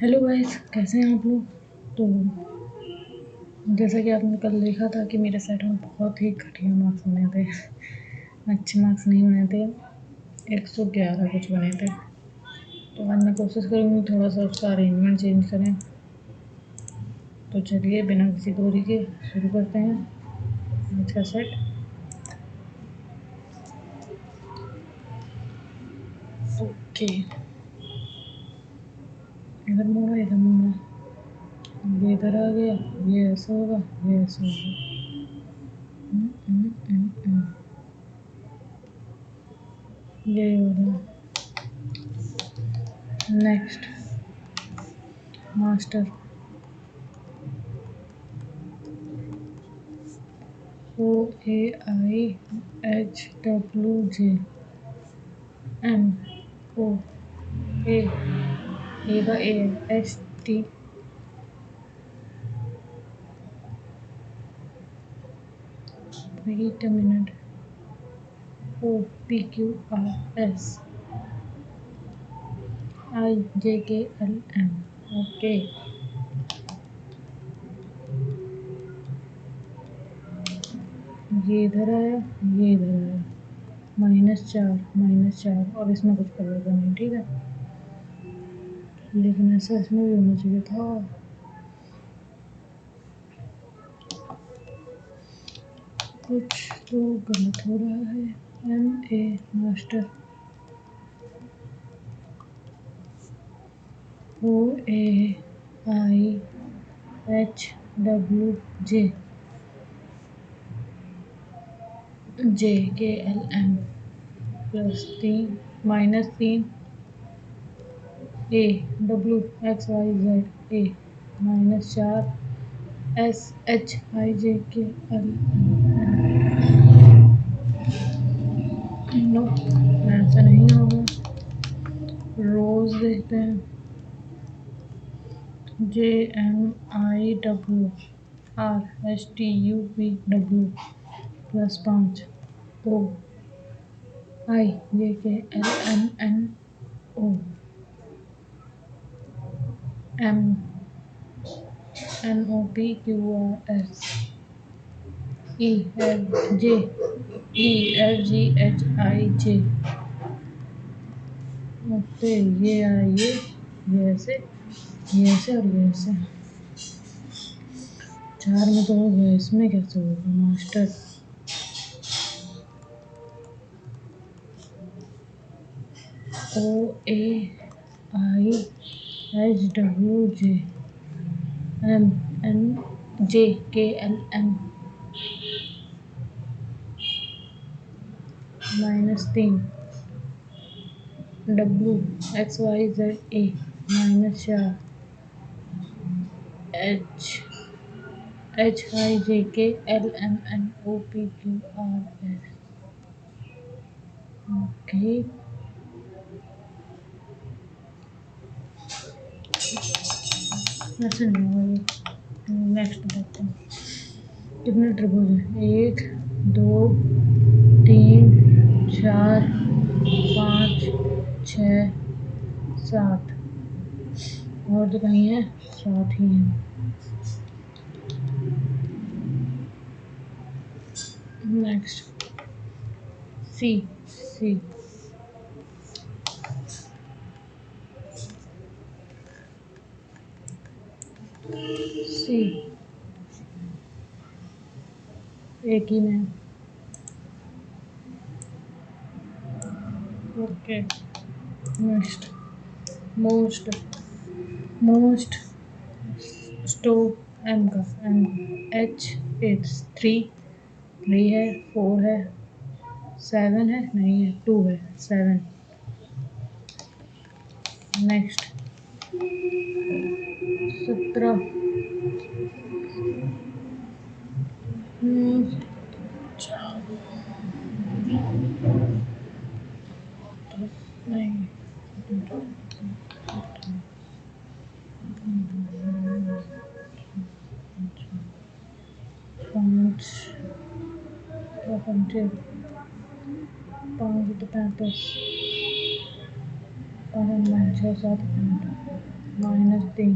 Hello guys, कैसे हैं आप लोग। तो जैसा कि आपने कल देखा था कि मेरे सेट में बहुत ही घटिया मार्क्स बने थे। अच्छे मार्क्स नहीं बने थे, 111 कुछ बने थे। तो आज मैं कोशिश करूँगी थोड़ा सा उसका अरेंजमेंट चेंज करें। तो चलिए बिना किसी दूरी के शुरू करते हैं आज का सेट। ओके, इधर मोड़ा इधर मोड़ा, ये इधर आ गया, ये ऐसा होगा, ये ऐसा होगा। ये होगा। Next master OAIHWJ MOA A का A है, ST wait a minute OPQRS IJKLM। Okay, ये इधर आया, ये इधर आया, -4 और इसमें कुछ करेगा नहीं, ठीक है। लेकिन ऐसा इसमें भी होना चाहिए था। कुछ तो गलत हो रहा है। MA master OAIHWJ JKLM +3 -3 AWXYZ A -4 SHIJKL। No, ऐसा नहीं होगा। रोज देखते हैं। JMIWRSTUVW +5 OIJKLMNO MNOPQRS EFGHIJ। Okay, ये ऐसे, ये ऐसे और ये ऐसे। 4 में तो हो गया, इसमें कैसे होगा master. OAIHWJ MNJKLM -3 WXYZ A -4 HIJKLMNOPQRS। Okay, ऐसे नहीं होगा ये। नेक्स्ट देखते हैं कितने त्रिभुज हैं। 1 2 3 4 5 6 7 और तो कहीं है, 7 ही है। नेक्स्ट सी सी सी एक ही में। Okay, next most most stove M का एम H 3 है, 4 है, 7 है, नहीं है, 2 है, 7। नेक्स्ट 17 नहीं, 5 5 तो 35 5 6 7 8 -3,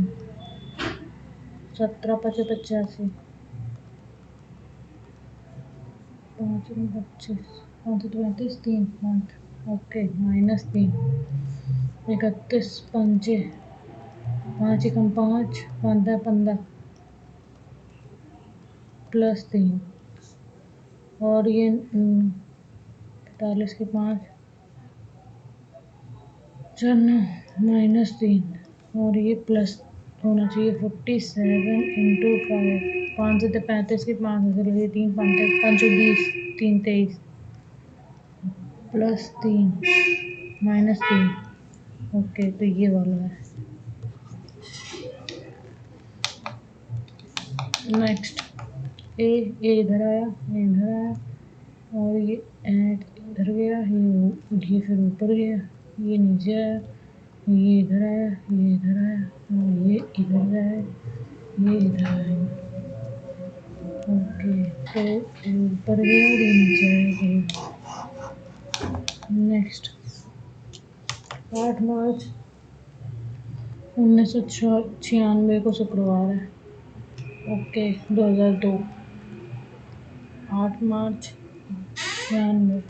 17 × 5 = 85, 5 × 25, 5 × 35, 3 5, ओके -3, 31 5, 5 × 5 15, 15 +3, और ये 45 के 5 9 -3, और ये प्लस होना चाहिए 47 × 5, 5 से 35 के 5 चलिए 3 5 5 20, 3 23 +3 -3, ओके तो ये वाला है। नेक्स्ट ए इधर आया, ये इधर आया, और ये ऐड इधर गया, ये फिर ऊपर गया, ये नीचे आया, ये इधर आया, ये इधर आया, और ये इधर आया, ये इधर आया, ओके तो ये ऊपर गया और ये नीचे आया। नेक्स्ट 8 मार्च 1996 को शुक्रवार है, ओके 2002, 8 मार्च 96,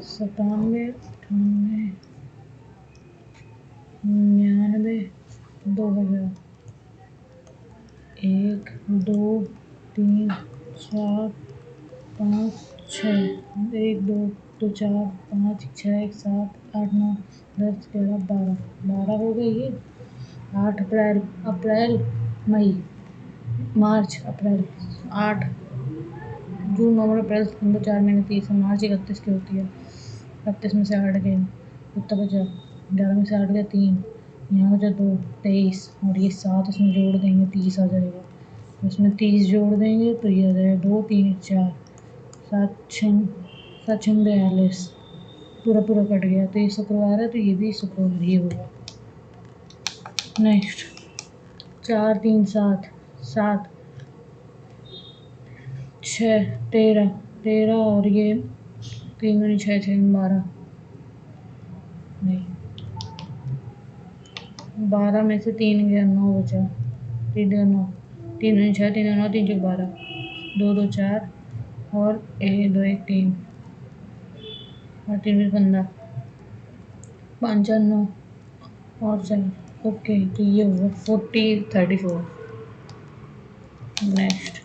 97, 98, 99, 2000, 1 2 3 4 5 6, 1 2 2 4 5 6 7 8 9 10 11 12, 12 हो गई ये। 8 अप्रैल, अप्रैल मई मार्च अप्रैल, 8 जून नवंबर अप्रैल सितंबर 4 महीने 30, मार्च 31 की होती है, 31 में से 8 गए, कितना बचा, 11 में से 8 गया 3, यहाँ बचा 2 23, और ये 7 इसमें जोड़ देंगे 30 आ जाएगा, इसमें 30 जोड़ देंगे तो ये आ जाएगा 2 3 4 7 6 42, पूरा पूरा कट गया, तो ये शुक्रवार है, तो ये भी शुक्रवार ही होगा। नेक्स्ट 4 3 7 7 6 13 13, और ये 3 दूनी 6 6 12, नहीं 12 में से 3 गया 9 बचा, 3 2 9, 3 दूनी 6 3 9 3 6 12, 2 2 4, और 1 2 1 3, और 3 15, 5 4 9, और 4, ओके तो ये हुआ 40 34। Next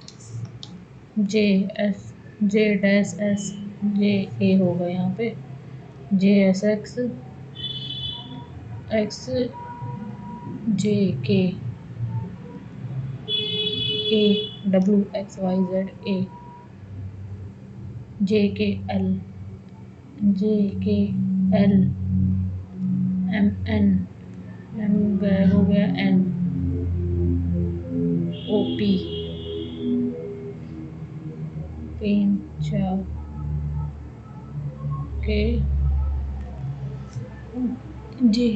J dash S J A होगा यहाँ पे, J S X X J K A W X Y Z A, J K L M N, M हो गया N O P, 3 4 K J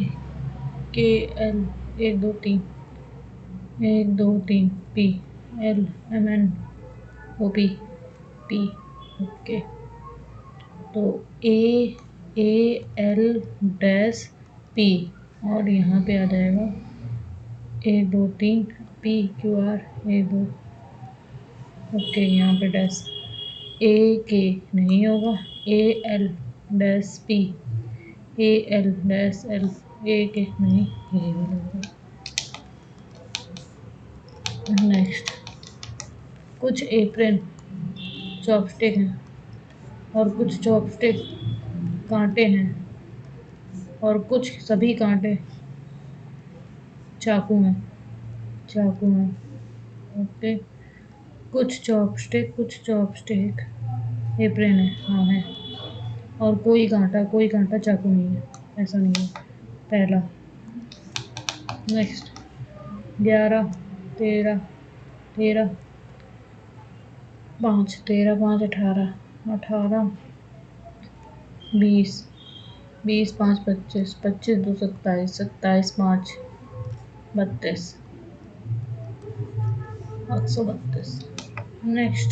K L 1 2 3 1 2 3 P L M N O P P, okay तो A L dash P, और यहाँ पे आ जाएगा 1 2 3 P Q are 1 2, okay यहाँ पे dash ए K नहीं होगा, A L dash P, A L dash L, A K नहीं, ये भी होगा। नेक्स्ट कुछ एप्रन चॉपस्टिक हैं, और कुछ चॉपस्टिक कांटे हैं, और कुछ सभी कांटे चाकू हैं, ओके कुछ चॉपस्टिक एप्रन है, हाँ है, और कोई कांटा चाकू नहीं है, ऐसा नहीं है पहला। नेक्स्ट 11 13 13 5 13 5 18 18 20 20 5 25 25 2 27 27 5 32 832। नेक्स्ट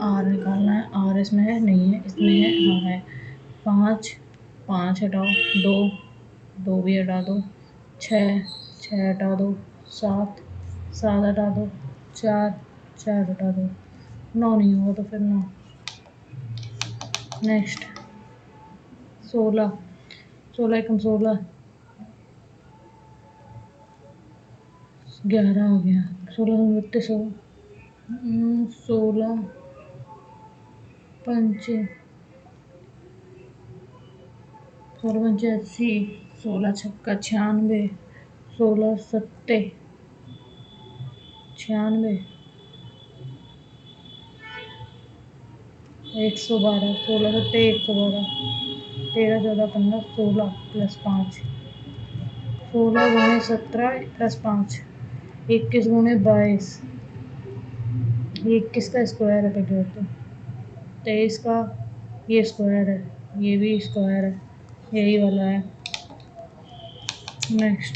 आर निकालना है, आर इसमें है नहीं है, इसमें है, हाँ है 5 5 हटाओ, 2, 2 भी हटा दो, 6, 6 हटा दो, 7, 7 हटा दो, 4, 4 हटा दो, 9 नहीं होगा तो फिर 9। नेक्स्ट 16, 16 एकम 16, 11 हो गया, 16 32 हो, 16 पंच 16 पंच 80, 16 छक्का 96, 16 सत्ते 96, 112, 16 सत्ते 112, 13 14 15 16 प्लस 5, 16 गुणे 17 प्लस 5, 21 गुणे 22, ये 21 का स्क्वायर है पहले तो, 23 का ये स्क्वायर है, ये भी स्क्वायर है, यही वाला है। नेक्स्ट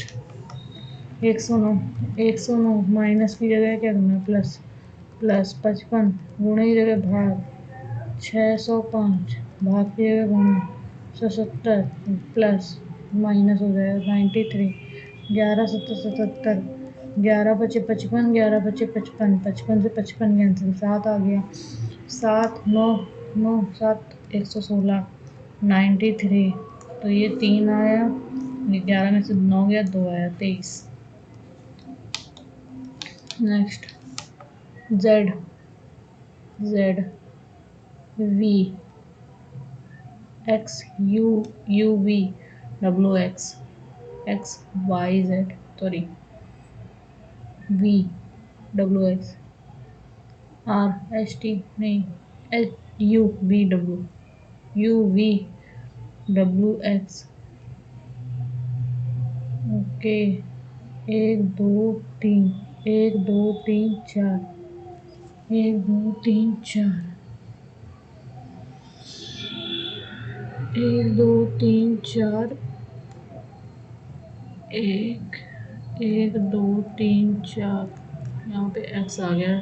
109, 109 माइनस की जगह क्या करना है, प्लस, प्लस 55 गुणे की जगह भाग, 605 भाग की जगह गुणा, 170 प्लस माइनस हो जाएगा 93, 11 7 77, 11 बचे 55, 11 बचे 55, 55 से 55 कैंसिल, 7 आ गया, 7 9 9 7 116, 93, तो ये 3 आया, ये 11 में से 9 गया, 2 आया, 23। Next Z, Z V X U U V W X X Y Z, sorry V W X R S T नहीं, H U V W U V W X, okay, 1 2 3, 1 2 3 4, 1 2 3 4, 1 2 3 4, 1 1 2 3 4, यहाँ पे एक्स आ गया,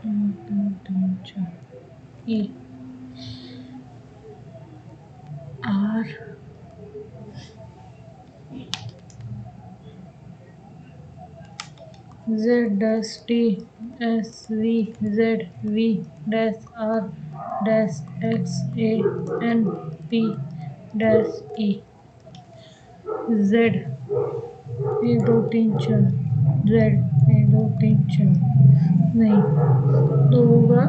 1 2 3 4, E R Z dash T S V Z V dash R dash X A N P dash E Z 1 2 3 4, Z 1 2 3 4, नहीं तो होगा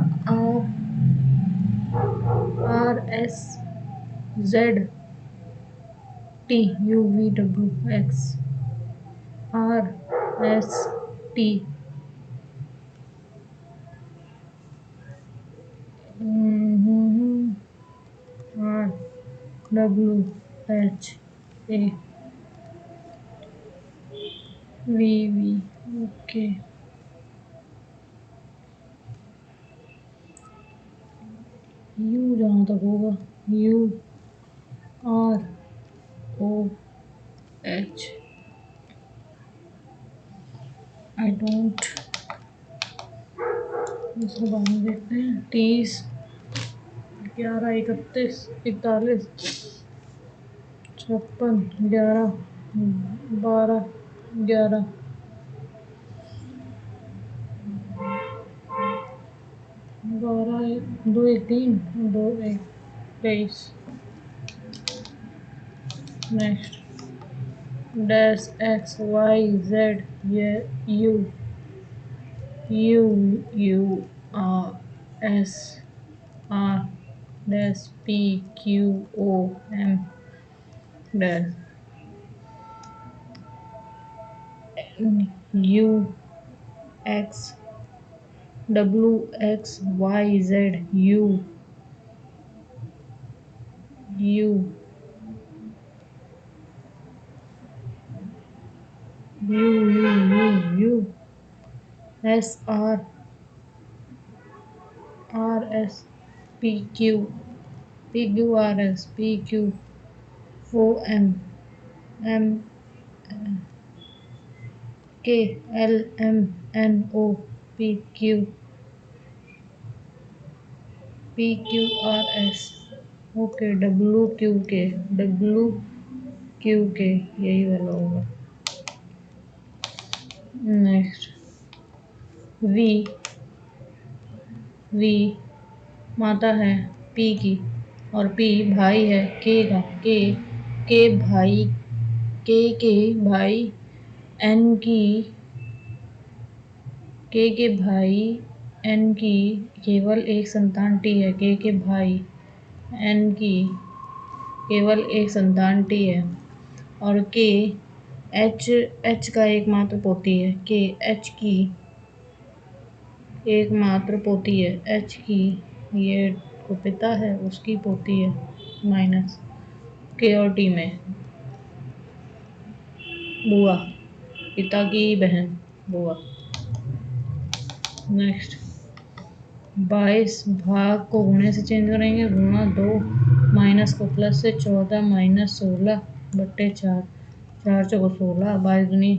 R S Z T U V W X R S T R W H A V V, okay, U जहाँ तक होगा, U R O H, I don't, इसको बाद में देखते हैं। 30 11 31 41 56 11 12 11 12 2 1 3 2 1 23। Next dash X Y Z U U U R S R dash P Q O M dash U X W X Y Z U U U U U U S R R S P Q R S P Q O M M K L M N O P Q PQRS, okay, WQK यही वाला होगा। Next V माता है P की और P भाई है K का। के भाई के भाई N की के भाई N की केवल एक संतान T है। के भाई N की केवल एक संतान T है और के H का एकमात्र पोती है। के H की एकमात्र पोती है। H की ये को पिता है, उसकी पोती है। माइनस के और टी में बुआ, पिता की बहन बुआ। नेक्स्ट 22 भाग को गुणे से चेंज करेंगे। गुणा 2 माइनस को प्लस से 14 माइनस 16 बट्टे 4, 4 चौको 16, 22 दूनी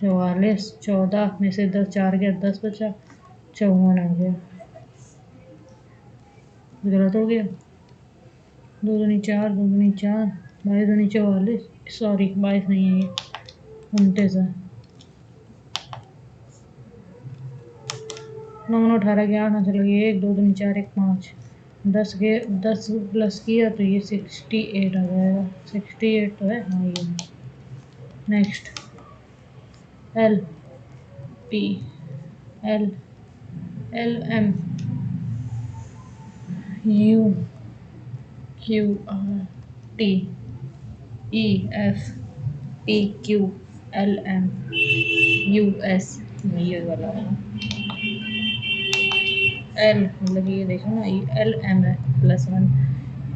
44, 14 में से 10 4 गया 10 बचा, 54 आ गया। गलत हो गया। 2 दूनी 4, 2 दूनी 4, 22 दूनी 44, सॉरी 22 नहीं है ये, 29 है। 9 18 के 8 चल गई 1, 2 दूनी 4 1 5, 10 प्लस किया तो ये 68 आ जाएगा। 68 तो है, हाँ ये। Next L P L M U Q R T E F P Q L M U S, ये वाला L मतलब ये देखो ना, L M है +1,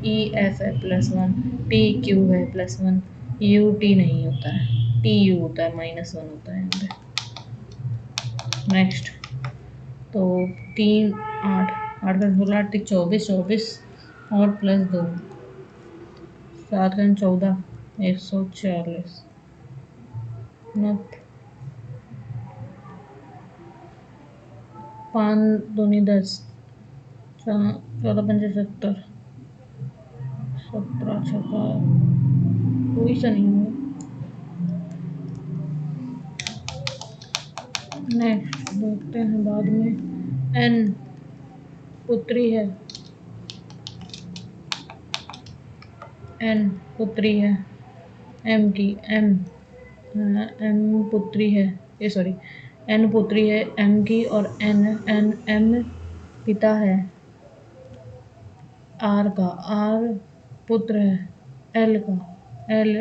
E F है +1, P Q है +1, U T नहीं होता है, T U होता है, -1 होता है यहाँ पे। नेक्स्ट तो 3 8 8 का 16 8 24 24 और +2 7 का 14 140 5 दूनी 10 14 पंजे 70 17 छक्का कोई सा नहीं हुआ। नेक्स्ट देखते हैं बाद में। N पुत्री है, N पुत्री है M की, M पुत्री है, ये सॉरी N पुत्री है M की और M पिता है R का, R पुत्र है L का, L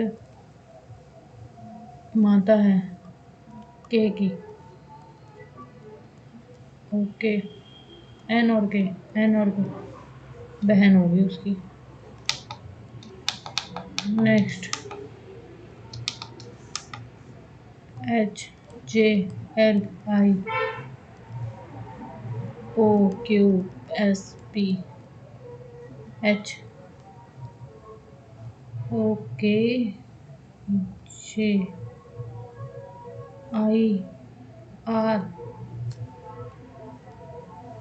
माता है K की, ओके। N और K बहन होगी उसकी। Next H J L I O Q S P H okay J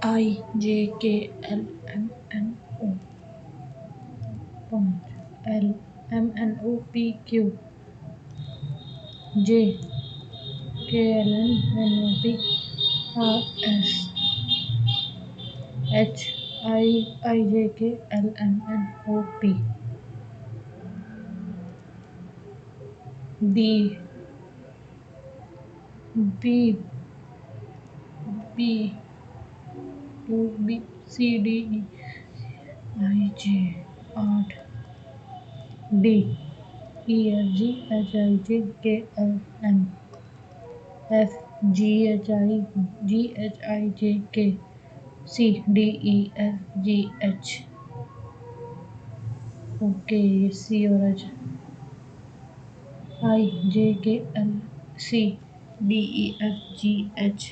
I J K L M N O 5 L M N O P Q J K L M N O P R S H I J K L M N O P B B B B C D E I J 8 D E F G H I J K L M F G H I J K C D E F G H, okay C और H I J K L C D E F G H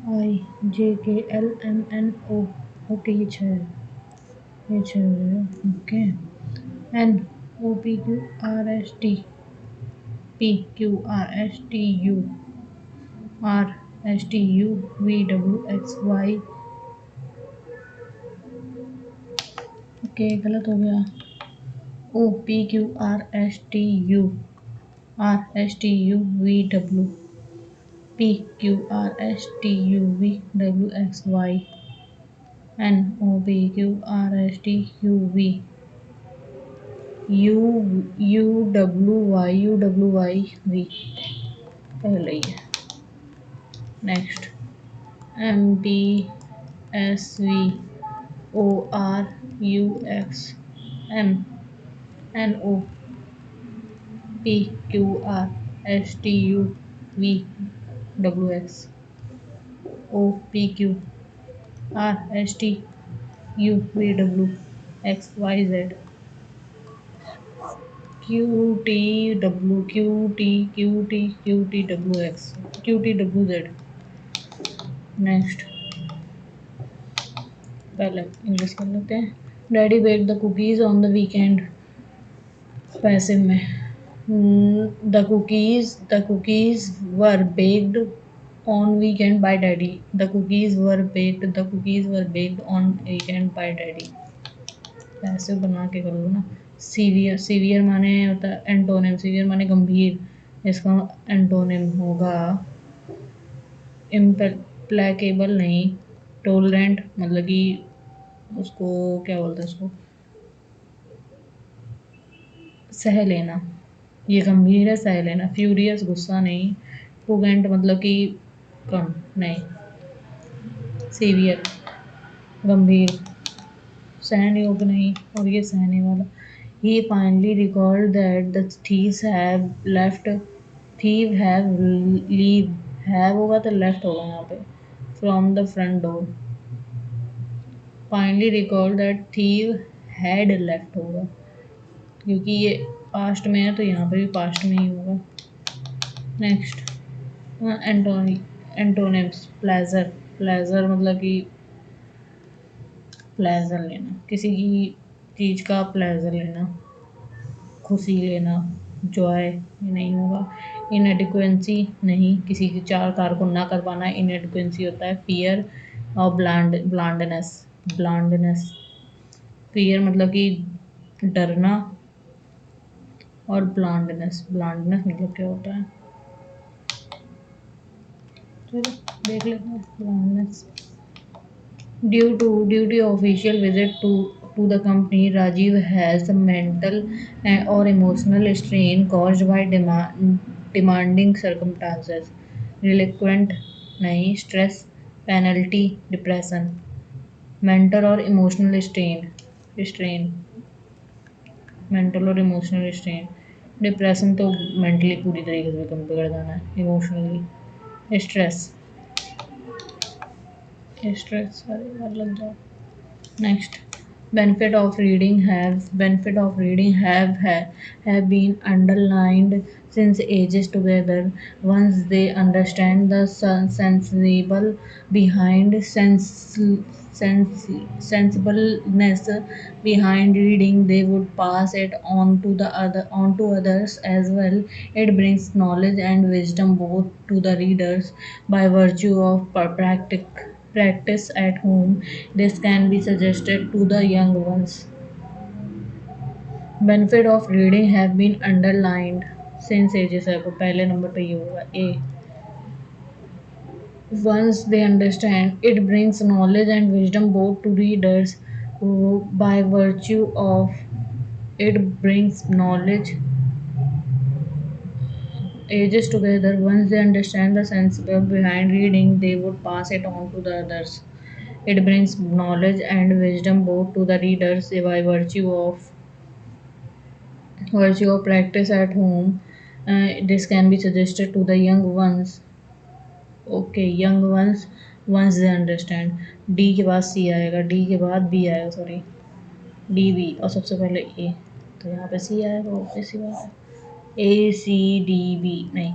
I J K L M N O, okay ये 6 है, okay. N O P Q R S T P Q R S T U R S T U V W X Y okay गलत हो गया। O P Q R S T U V W P Q R S T U V W X Y N O P Q R S T U V U U W Y V पहले ही है। Next M P S V O R U X M N O P Q R S T U V W X O P Q R S T U V W X Y Z Q T W X Q T W Z. Next पहले English कर लेते हैं। Daddy bake the cookies on the weekend. Passive में the cookies were baked on weekend by daddy. The cookies were baked on weekend by daddy. Passive बना के कर लो ना। Severe माने होता है एंटोनिम, सीवियर माने गंभीर, इसका एंटोनिम होगा इम्प्लेकेबल नहीं, टोलरेंट मतलब कि उसको क्या बोलते हैं, उसको सह लेना, ये गंभीर है सह लेना। फ्यूरियस गुस्सा नहीं, पुगेंट मतलब कि कम नहीं, सीवियर गंभीर, सहन योग्य नहीं, और ये सहने वाला। He finally recalled that the thieves have left thief have leave have होगा तो left होगा यहाँ पे from the front door। finally recalled that thief had left होगा क्योंकि ये पास्ट में है तो यहाँ पे भी पास्ट में ही होगा। नेक्स्ट एंटोनिम्स प्लेजर, प्लेजर मतलब कि प्लेजर लेना, किसी की चीज़ का प्लेजर लेना, खुशी लेना, जॉय ये नहीं होगा। इनएडिक्वेंसी नहीं, किसी की चार कार को ना कर पाना इनएडिक्वेंसी होता है। फियर और ब्लांडनेस फियर मतलब कि डरना, और ब्लांडनेस मतलब क्या होता है, चलो देख लेते हैं। ब्लांडनेस Due to official visit to the company, Rajiv has a mental or emotional strain caused by demanding circumstances. Delinquent नहीं, stress, penalty, depression, mental और emotional strain, mental और emotional strain, डिप्रेशन तो मेंटली पूरी तरीके से कम बिगड़ जाना है, इमोशनली स्ट्रेस सारे लग जाओ। Next, benefit of reading have been underlined since ages together. Once they understand the sensible behind sensibleness behind reading, they would pass it on to others as well. It brings knowledge and wisdom both to the readers by virtue of practice at home. This can be suggested to the young ones. Benefit of reading have been underlined since ages ago. पहले number पे ये होगा A. Once they understand, it brings knowledge and wisdom both to readers. By virtue of it brings knowledge ages together. Once they understand the sense behind reading, they would pass it on to the others. It brings knowledge and wisdom both to the readers by virtue of practice at home. This can be suggested to the young ones. Okay, young ones, once they understand. D के बाद C आएगा, D के बाद B आएगा, sorry D B और सबसे पहले A, तो यहाँ पे C आएगा, obvious सी बात है। A C D B नहीं,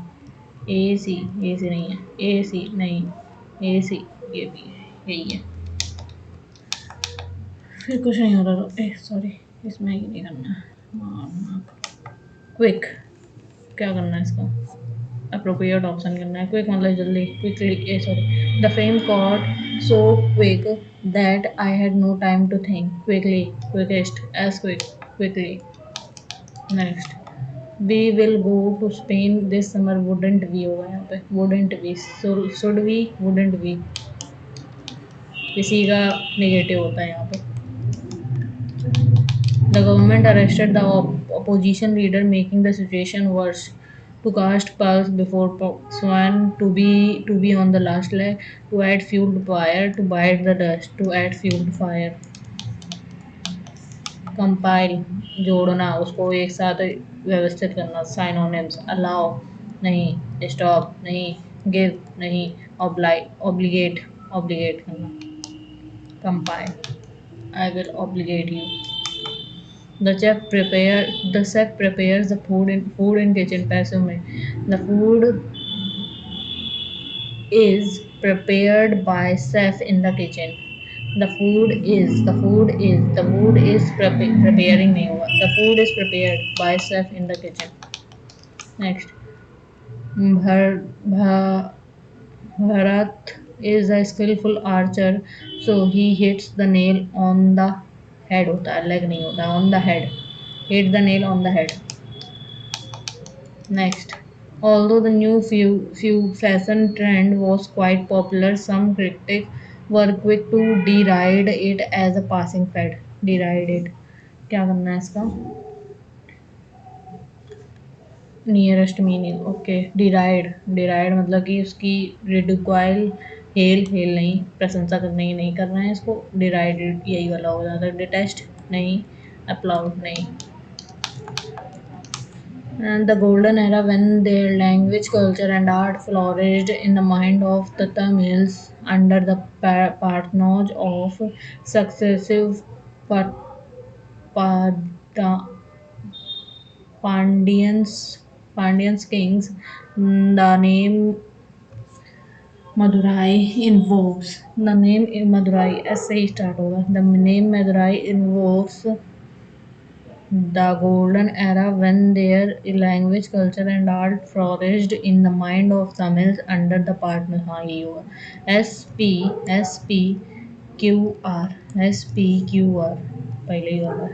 A C नहीं है, A C नहीं, A C ये भी है, यही है। फिर कुछ नहीं हो रहा तो सॉरी इसमें ये नहीं करना है। क्विक क्या करना है इसका, अप्रोप्रिएट ऑप्शन करना है। क्विक मतलब जल्दी, quickly, sorry. The fame caught so quick that I had no time to think, quickly, quickest, as quick, quickly. Next, we will go to Spain this summer, wouldn't we होगा यहाँ पे, wouldn't we, should we, wouldn't we, किसी का negative होता है यहाँ पे। The government arrested the opposition leader, making the situation worse. To cast pearls before swan, to be on the last leg, to add fuel to fire, to bite the dust, to add fuel to fire. Compile, जोड़ना, उसको एक साथ व्यवस्थित करना। Synonyms, allow नहीं, stop नहीं, give नहीं, obligate, obligate करना। Compile, I will obligate you. The chef prepares the food in kitchen, पैसों में। The food is prepared by chef in the kitchen. The food is नहीं होगा। The food is prepared by chef in the kitchen. Next, Bhar, Bha, Bharat is a skillful archer, so he hits the nail on the head होता है, leg नहीं होता, on the head. Hit the nail on the head. Next, although the new few fashion trend was quite popular, some critics were quick to deride it as a passing fad. Deride it. क्या करना है इसका? Nearest meaning, okay. डिराइड मतलब कि उसकी रिडिक्वाइल, hello नहीं, प्रशंसा करना ही नहीं करना है इसको, डिराइडेड यही वाला हो जाता है। डिटेस्ट नहीं, अपलाउड नहीं। And the golden era when their language, culture, and art flourished in the mind of the Tamils under the patronage of successive Pa- Pada- Pandyans kings. The name Madurai ऐसे ही start होगा। The name Madurai invokes the golden era when their language, culture, and art flourished in the mind of Tamils under the partner, हाँ यही होगा। SPQR पहले ही होगा।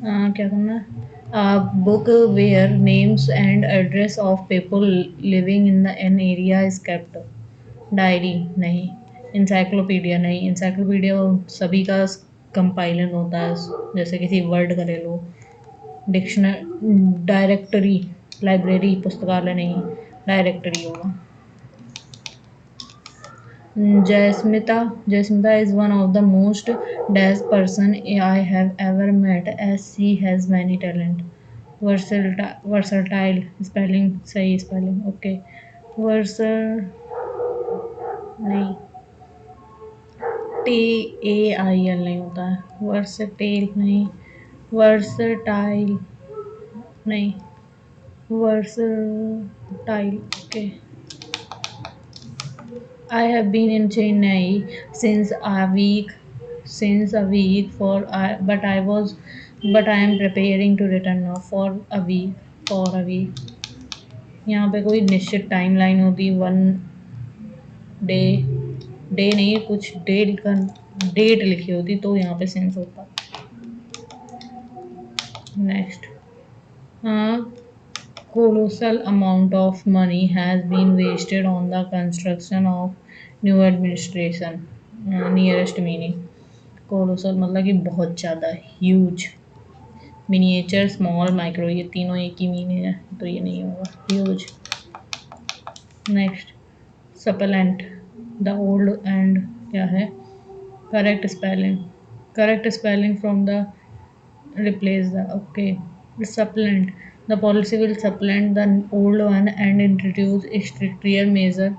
क्या करना है? A book where names and address of people living in an area is kept. Diary नहीं, encyclopedia नहीं, इंसाइक्लोपीडिया सभी का कंपाइलन होता है, जैसे किसी वर्ड का ले लो। डिक्शनरी, डायरेक्टरी, लाइब्रेरी, पुस्तकालय नहीं, डायरेक्टरी होगा। जयस्मिता is one of the most dash person I have ever met as she has many talent. Versatile spelling सही spelling, okay. Versatile नहीं, TAIL नहीं होता है। वर्सटाइल नहीं, वर्सटाइल नहीं, versatile, okay. I have been in Chennai since a week but I am preparing to return now for a week। यहाँ पे कोई निश्चित टाइमलाइन होती, वन डे, डे नहीं, कुछ डेट लिखी होती तो यहाँ पे सेंस होता। नेक्स्ट, हाँ, colossal amount of money has been wasted on the construction of new administration। Nearest meaning, colossal मतलब कि बहुत ज़्यादा, ह्यूज। मिनिएचर, स्मॉल, माइक्रो, ये तीनों एक ही मीनिंग है, तो ये नहीं होगा, huge. Next, supplant, the old and क्या है? Correct spelling from the replace the, okay. Supplement, the policy will supplement the old one and introduce a stricter measure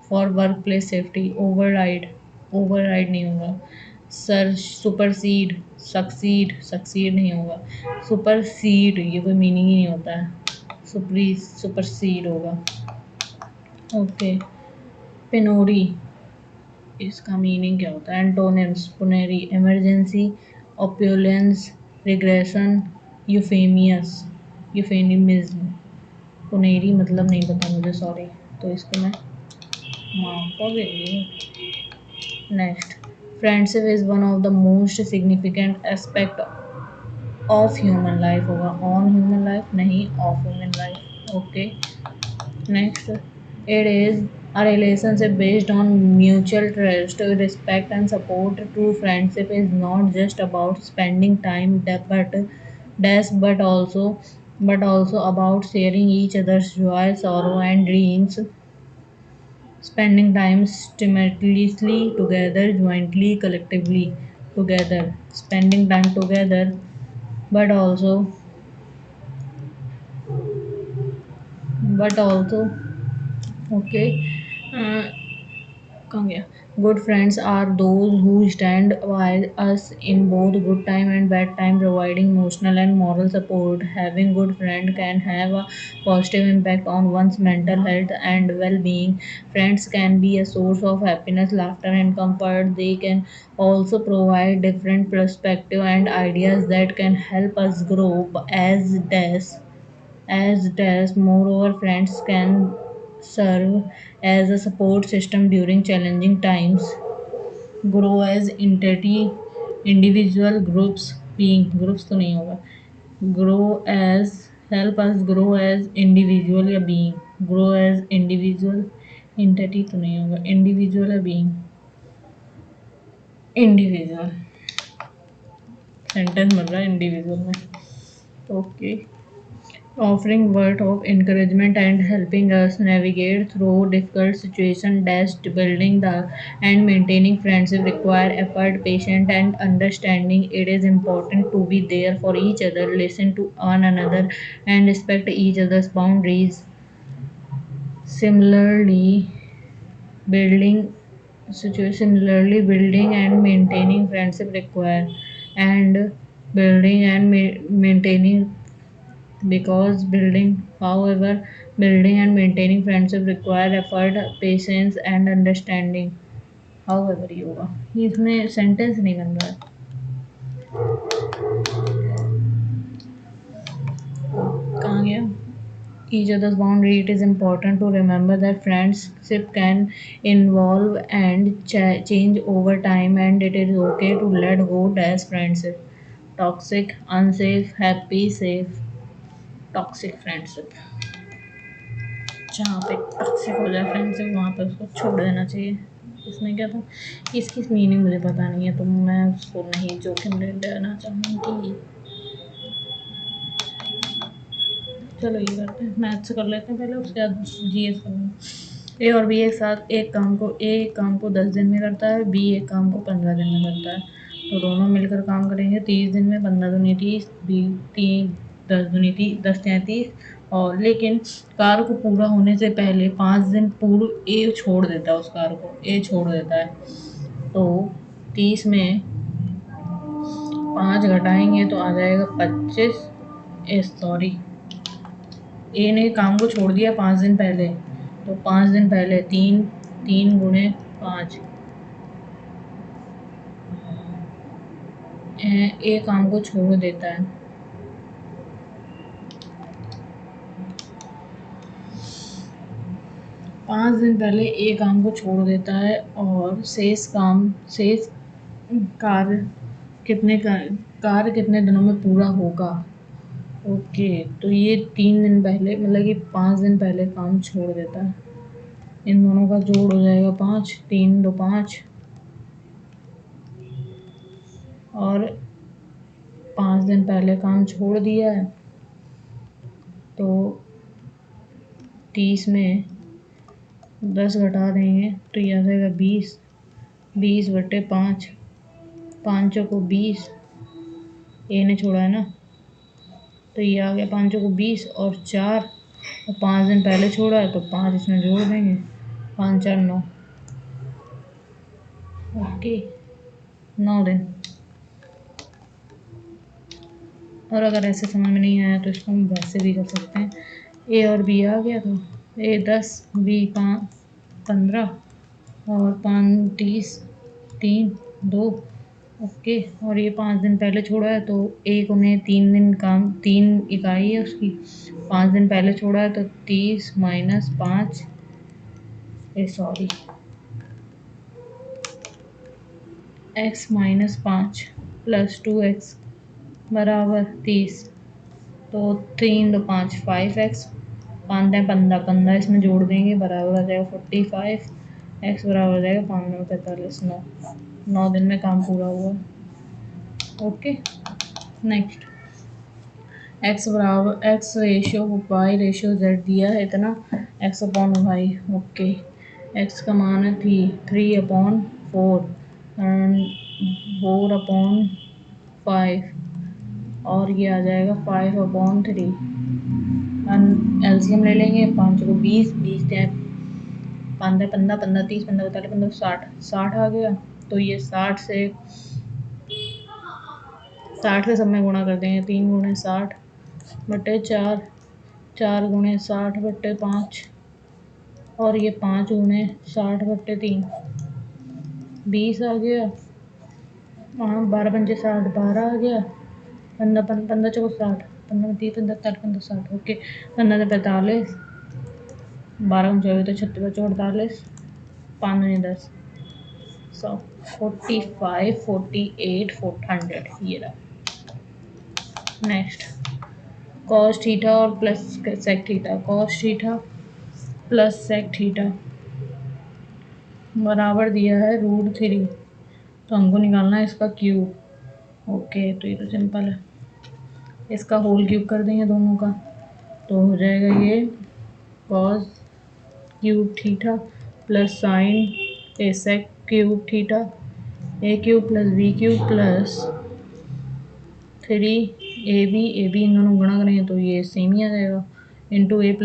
for workplace safety। override नहीं होगा। Sir, supersede, succeed नहीं होगा। supersede ये कोई meaning ही नहीं होता है, supersede होगा, ओके। पेनोरी, इसका मीनिंग क्या होता है? Antonyms, penury, emergency, opulence, regression, euphonious, euphemism, penury मतलब नहीं पता मुझे, सॉरी, तो इसको मैं मार्क कर देंगे। Next, friendship is one of the most significant aspect of human life होगा, ऑन ह्यूमन लाइफ नहीं, of human life. Okay, next, it is a relationship based on mutual trust, respect and support. True friendship is not just about spending time but also about sharing each other's joy, sorrow and dreams, spending time simultaneously together, jointly, collectively, together, spending time together, but also okay. uh, कहाँ गया? Good friends are those who stand by us in both good time and bad time, providing emotional and moral support. Having good friend can have a positive impact on one's mental health and well-being. Friends can be a source of happiness, laughter, and comfort. They can also provide different perspective and ideas that can help us grow as moreover friends can serve as a support system during challenging times, grow as entity, individual, groups, being, groups तो नहीं होगा, grow as, help us grow as individual या being, grow as individual, entity तो नहीं होगा, individual या being, individual, sentence मिल रहा है इंडिविजुअल में। Okay, offering word of encouragement and helping us navigate through difficult situations. Dash building the and maintaining friendship require effort, patience, and understanding. It is important to be there for each other, listen to one another, and respect each other's boundaries. Similarly, building building and maintaining friendship require and building and maintaining because building and maintaining friendship require effort, patience and understanding. However ये होगा, ये इसमें sentence नहीं बन रहा है, कहाँ गया? Each other's boundary. It is important to remember that friendship can involve and change over time, and it is okay to let go. As friendship, toxic, unsafe, happy, safe, toxic friendship, जहाँ पे toxic हो जाए friendship वहाँ पे उसको छोड़ देना चाहिए। इसमें क्या था, इसकी मीनिंग मुझे पता नहीं है तो मैं उसको नहीं जोखिम ले लेना चाहूँगी। चलो ये करते हैं, मैथ्स कर लेते हैं पहले, उसके बाद जीएस करेंगे। ए और बी एक साथ एक काम को 10 दिन में करता है, बी एक काम को 15 दिन में करता है, तो दोनों मिलकर काम करेंगे 30 दिन में, 15 दूनी 30, बी 10 दूनी 30, 10 30, और लेकिन कार को पूरा होने से पहले 5 दिन पूर्व ए छोड़ देता है, उस कार को ए छोड़ देता है, तो 30 में 5 घटाएंगे तो आ जाएगा 25, सॉरी, ए ने काम को छोड़ दिया 5 दिन पहले, तो 5 दिन पहले 3 गुणे 5, ए काम को छोड़ देता है, पाँच दिन पहले ए काम को छोड़ देता है और शेष कार्य कितने दिनों में पूरा होगा। ओके, तो ये 3 दिन पहले मतलब कि 5 दिन पहले काम छोड़ देता है, इन दोनों का जोड़ हो जाएगा 5, 3 2 5, और 5 दिन पहले काम छोड़ दिया है तो 30 में 10 घटा देंगे तो ये आ जाएगा 20, 20/5, 5 को 20, ए ने छोड़ा है ना, तो ये आ गया 5 को 20 और 4, और 5 दिन पहले छोड़ा है तो 5 इसमें जोड़ देंगे, 5 4 9, ओके, 9 दिन। और अगर ऐसे समझ में नहीं आया तो इसको हम वैसे भी कर सकते हैं, ए और बी आ गया तो ए 10, बी 15 और 5 30, 3 2 ओके। और ये 5 दिन पहले छोड़ा है तो 1 × 3 इकाई है उसकी। 5 दिन पहले छोड़ा है तो 30 - 5 सॉरी x - 5 + 2x बराबर 30। तो 3 × 2 = 5 5x 5 × 15 15 इसमें जोड़ देंगे बराबर आ जाएगा 45। x बराबर हो जाएगा 5 × 45 9। 9 दिन में काम पूरा हुआ। Okay. Next x ratio y ratio z दिया है इतना x/y। ओके। x का मान है 3/4 एंड 4/5 और ये आ जाएगा 5/3। एलसीएम ले लेंगे। 5 को 20 20 5 × 15 15 30 15 45 15 60 60 आ गया। तो ये 60 से सब में गुणा कर देंगे। 3 × 60/4 4 × 60/5 और ये 5 × 60/3 20 आ गया। वहाँ 12 × 5 = 60 12 आ गया। 15 15 × 4 = 60 15 30 15 40 15 60। ओके। 15 × 45 12 × 24 = 36 × 48 5 × 10 100 45 48 400 ये रहा। नेक्स्ट cos थीटा और plus sec theta. cos theta plus sec theta बराबर दिया है √3। तो हमको निकालना है इसका क्यूब। ओके। तो ये तो सिंपल है। इसका होल क्यूब कर देंगे दोनों का तो हो जाएगा ये cos cube theta plus sign sec cube theta a³ + b³ plus 3ab इन दोनों गुणा करेंगे तो ये सेम ही आ जाएगा इंटू a +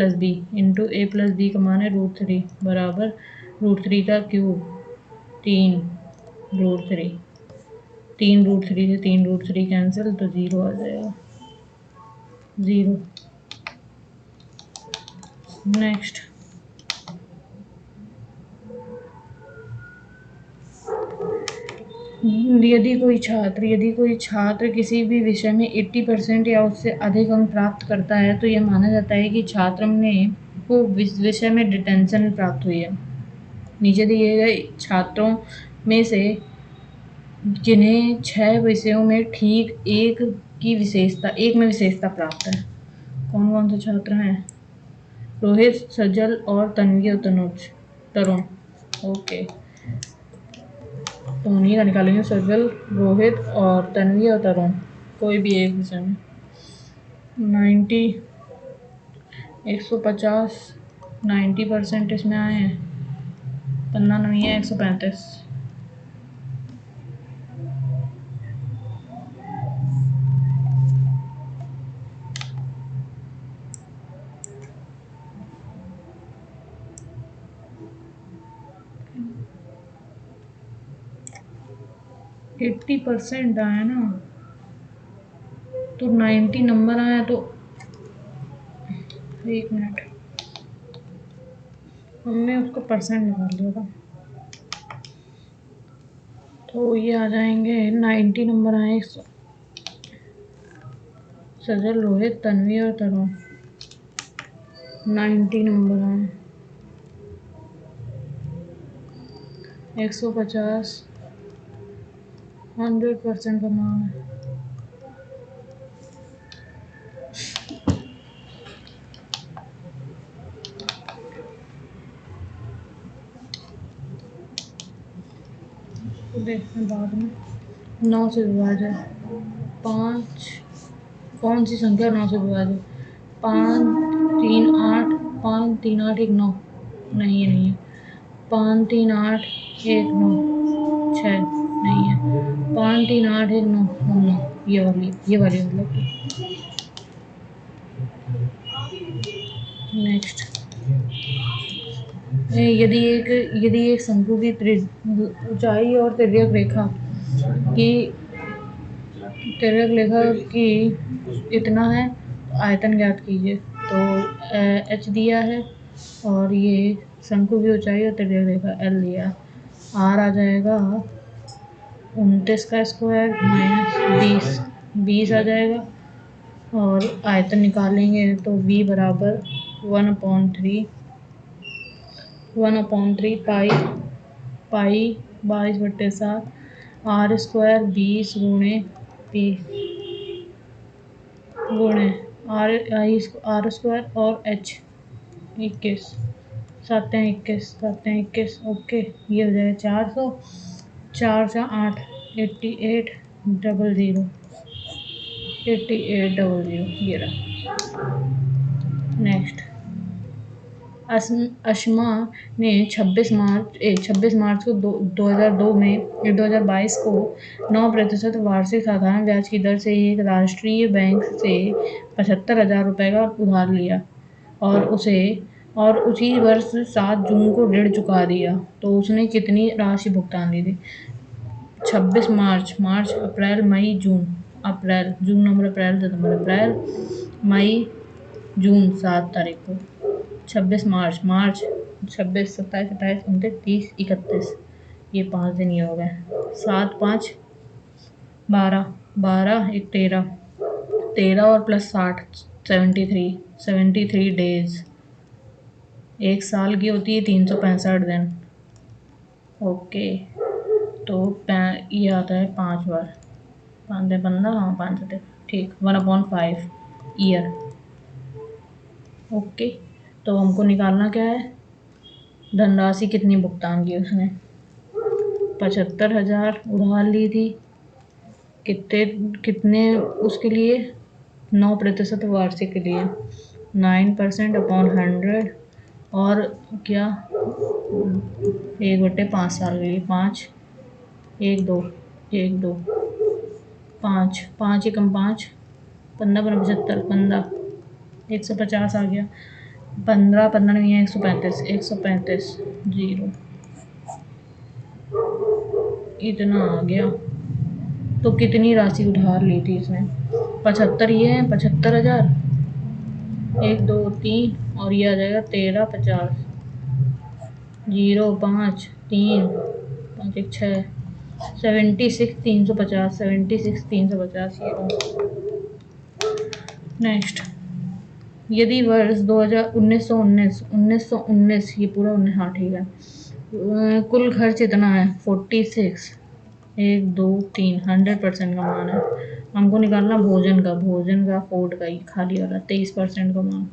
b का मान है √3 बराबर √3 का क्यूब 3 √3 3 √3 से 3 √3 कैंसिल तो 0 आ जाएगा 0। नेक्स्ट यदि कोई छात्र किसी भी विषय में 80% या उससे अधिक अंक प्राप्त करता है तो यह माना जाता है कि छात्र को विषय में डिटेंशन प्राप्त हुई है। नीचे दिए गए छात्रों में से जिन्हें 6 विषयों में ठीक एक में विशेषता प्राप्त है कौन कौन से छात्र हैं? रोहित, सजल और तन्वी और तरुण। ओके। तो उन्हीं का निकालेंगे सजल, रोहित और तन्वी और तरुण कोई भी एक विषय में। 90 150 90% इसमें आए हैं। पन्ना नहीं है 135। एट्टी % आया ना तो 90 नंबर आया तो 1 मिनट हमने उसका परसेंट निकाल लिया था तो ये आ जाएंगे 90 नंबर आए। सजल, रोहित, तन्वी और तरुण 90 नंबर आए। 150 100% का मान है। तो देखते हैं बाद में। 9 से विभाजन 5 कौन सी संख्या 9 से विभाजन 5 3 8 5 3 8 1 9 नहीं है 5 3 8 1 9 6 नहीं है 5 3 8 1 9 9 ये वाली मतलब। नेक्स्ट यदि एक शंकु की ऊंचाई और तिर्यक रेखा की इतना है तो आयतन ज्ञात कीजिए। तो h दिया है और ये शंकु की ऊंचाई और तिर्यक रेखा l दिया। r आ जाएगा 29 का स्क्वायर माइनस 20 आ जाएगा। और आयतन निकालेंगे तो v बराबर 1/3 पाई 22/7 आर स्क्वायर 20 गुणे आर स्क्वायर और एच 21 7 ओके। ये हो जाएगा 400 4 से 8 8800 ये रहा। नेक्स्ट अश्मा ने 26 मार्च को 2022 को 9% वार्षिक साधारण ब्याज की दर से एक राष्ट्रीय बैंक से 75,000 रुपये का उधार लिया और उसी वर्ष 7 जून को ऋण चुका दिया। तो उसने कितनी राशि भुगतान दी थी? 26 मार्च अप्रैल मई जून नंबर अप्रैल सितंबर अप्रैल मई जून 7 तारीख को 26 मार्च 26 27 28 29 30 31 ये 5 दिन ये हो गए। 7 5 12 एक 13 और प्लस 60 73 डेज। एक साल की होती है 365 दिन। ओके तो ये आता है 5 बार 5 से 15 हाँ 5 से ठीक 1/5 ईयर। ओके तो हमको निकालना क्या है? धनराशि कितनी भुगतान की उसने? 75,000 उधार ली थी। कितने उसके लिए? 9% वार्षिक के लिए 9%/100 और क्या 1/5 साल के लिए 5 1 2 1 2 5 5 एकम 5 15 15 150 आ गया। 15 नहीं है 135 0 इतना आ गया। तो कितनी राशि उधार ली थी इसने? 75 ये है 75,000 1 2 3 और ये आ जाएगा 13 50 0 5 3 5 1 6 76 350 ये नेक्स्ट यदि वर्ष 1919 ये पूरा 19 हाँ ठीक है। कुल खर्च इतना है 46 1 2 3 100% का मान है। हमको निकालना भोजन का फूड का ही खाली वाला 23% का मान।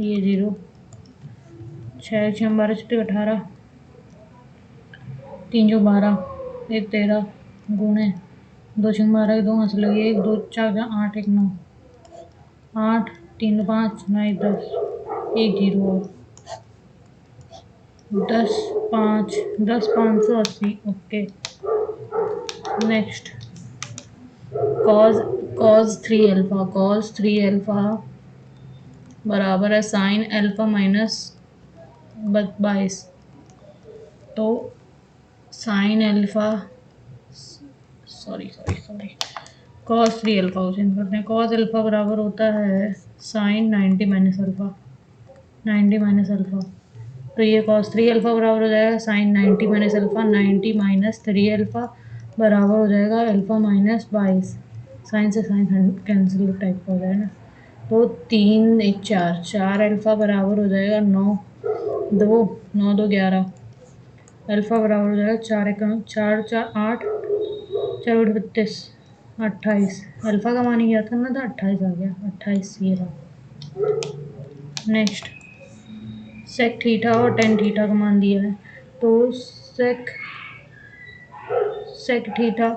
ये 0 6 6 12 18 3 जो 12 1 13 गुणे 2 6 12 2 हंस लगे 1 2 4 8 1 9 8 3 5 9 10 1 0 10 580 ओके। नेक्स्ट cos 3 अल्फा बराबर है साइन अल्फा माइनस 22। तो sine alpha sorry cos 3 alpha को चेंज करते हैं। cos अल्फा बराबर होता है साइन 90 माइनस अल्फा। तो ये cos 3 अल्फा बराबर हो जाएगा sine 90 minus alpha 90 minus 3 alpha बराबर हो जाएगा अल्फा माइनस 22। साइन से साइन कैंसिल टाइप का हो जाएगा ना। तो 3 1 4 अल्फा बराबर हो जाएगा 9 2 11 अल्फा बराबर हो जाएगा 4 4 8 4 32 28 अल्फा का मान क्या था ना था 28 आ गया 28 ये रहा। नेक्स्ट सेक थीटा और टेन थीटा का मान दिया है। तो sec theta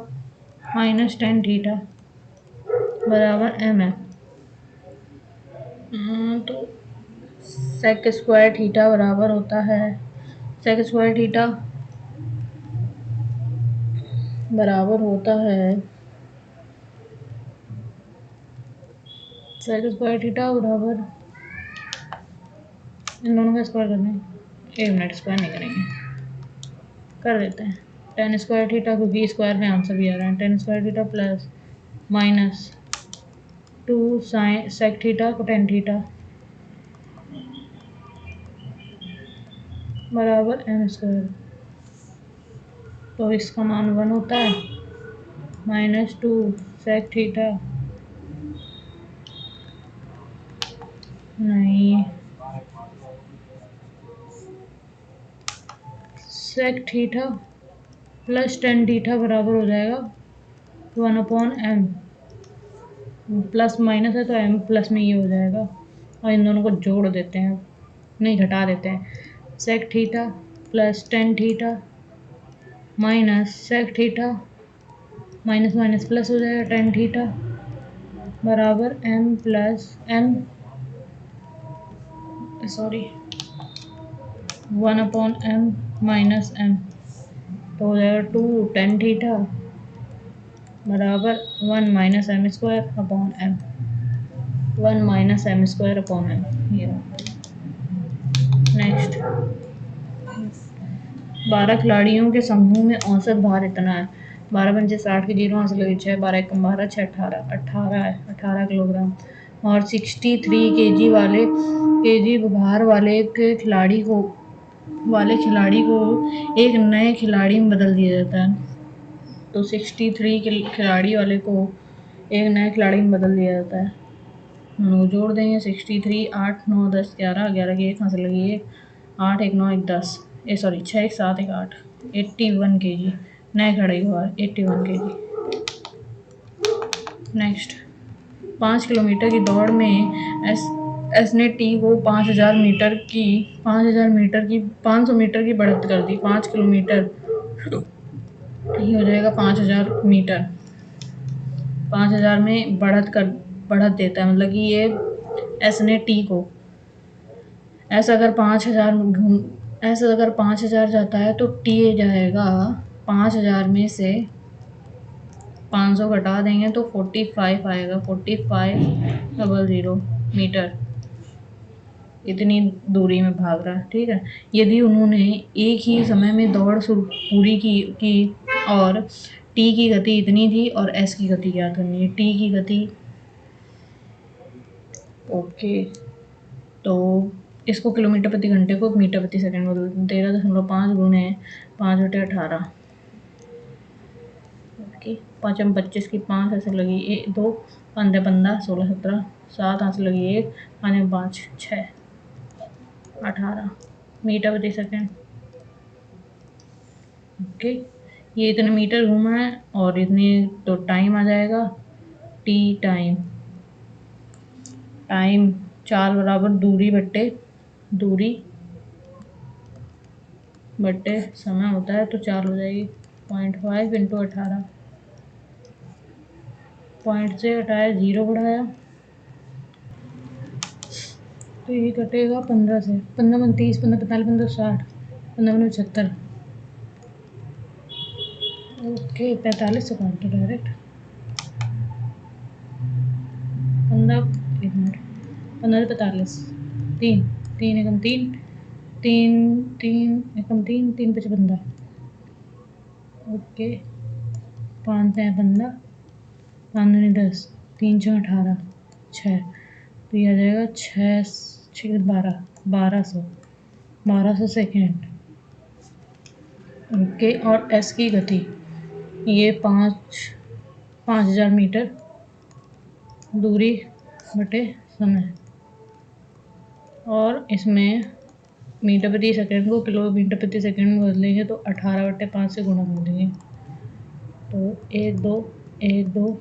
minus tan theta बराबर m है। तो सेक स्क्वायर थीटा बराबर होता है सेक स्क्वायर थीटा बराबर होता है सेक स्क्वायर थीटा बराबर इन दोनों का स्क्वायर करना है। 1 मिनट स्क्वायर नहीं करेंगे कर देते हैं। टेन स्क्वायर थीटा क्योंकि स्क्वायर में आंसर भी आ रहा है। Tan square theta plus minus 2 sine sec theta को टेन थीटा बराबर m स्क्वायर। तो इसका मान 1 होता है, -2 सेक थीटा, नहीं, sec theta plus tan theta बराबर हो जाएगा 1/m। प्लस माइनस है तो m प्लस में ये हो जाएगा, और इन दोनों को जोड़ देते हैं, नहीं घटा देते हैं। Sec theta plus tan theta minus sec theta, minus minus plus हो जाएगा, टेन थीटा बराबर m plus m, sorry 1/m minus m, तो हो जाएगा 2 टेन थीटा बराबर 1 minus m square upon m, 1 minus m square upon m. ये next, 12 खिलाड़ियों के समूह में औसत भार इतना है, 12 पंचे 60 के 0 हासिल लगी 6, 12 एकम 12, 6 18, 18 है, 18 किलोग्राम, और 63 केजी भार वाले खिलाड़ी को एक नए खिलाड़ी में बदल दिया जाता है। तो 63 खिलाड़ी वाले को एक नए खिलाड़ी में बदल दिया जाता है। जोड़ देंगे 63, 8 9 10 11, 11 की 1 कहाँ से लगी, 1 8 1 9 1 10, सॉरी 6 1 7 1 8, 81 kg नए खिलाड़ी को 81 kg। नेक्स्ट, 5 किलोमीटर की दौड़ में एस ने टी को 500 मीटर की बढ़त कर दी। 5 किलोमीटर ये हो जाएगा 5000 मीटर, 5000 में बढ़त देता है, मतलब कि ये एस ने टी को, ऐसा अगर 5000 जाता है तो टी जाएगा 5000 में से 500 घटा देंगे तो 45 आएगा, 4500 मीटर इतनी दूरी में भाग रहा है। ठीक है, यदि उन्होंने एक ही समय में दौड़ पूरी की और टी की गति इतनी थी और एस की गति क्या करनी है, टी की गति, ओके, तो इसको किलोमीटर प्रति घंटे को मीटर प्रति सेकंड में बदल 13.5 गुणे 5/18, ओके, 5 में 25 की 5 ऐसे लगी 1 2 5 15 16 17 7 हाथ लगी 1 5 में 5 6 18 मीटर प्रति सेकंड। ओके, ये इतने मीटर घूमा है और इतनी, तो टाइम आ जाएगा टी टाइम 4 बराबर दूरी बट्टे समय होता है, तो 4 हो जाएगी 0.5 इंटू 18, पॉइंट से हटाया 0 बढ़ाया तो ये कटेगा 15 से, 15 30 15 45 15 60 15 75, ओके 45 से काट दो डायरेक्ट, 15 एक मिनट 15 से 45, 3 3 एकम 3 3 3 एकम 3 3 5 15, ओके 5 से 15 5 दूनी 10 3 6 18 6, तो ये आ जाएगा 6 6 12 1200 सेकेंड। ओके, और एस की गति ये 5000 मीटर दूरी बटे समय, और इसमें मीटर प्रति सेकंड को किलोमीटर प्रति सेकंड में बदलेंगे तो 18/5 से गुणा कर देंगे, तो 1 2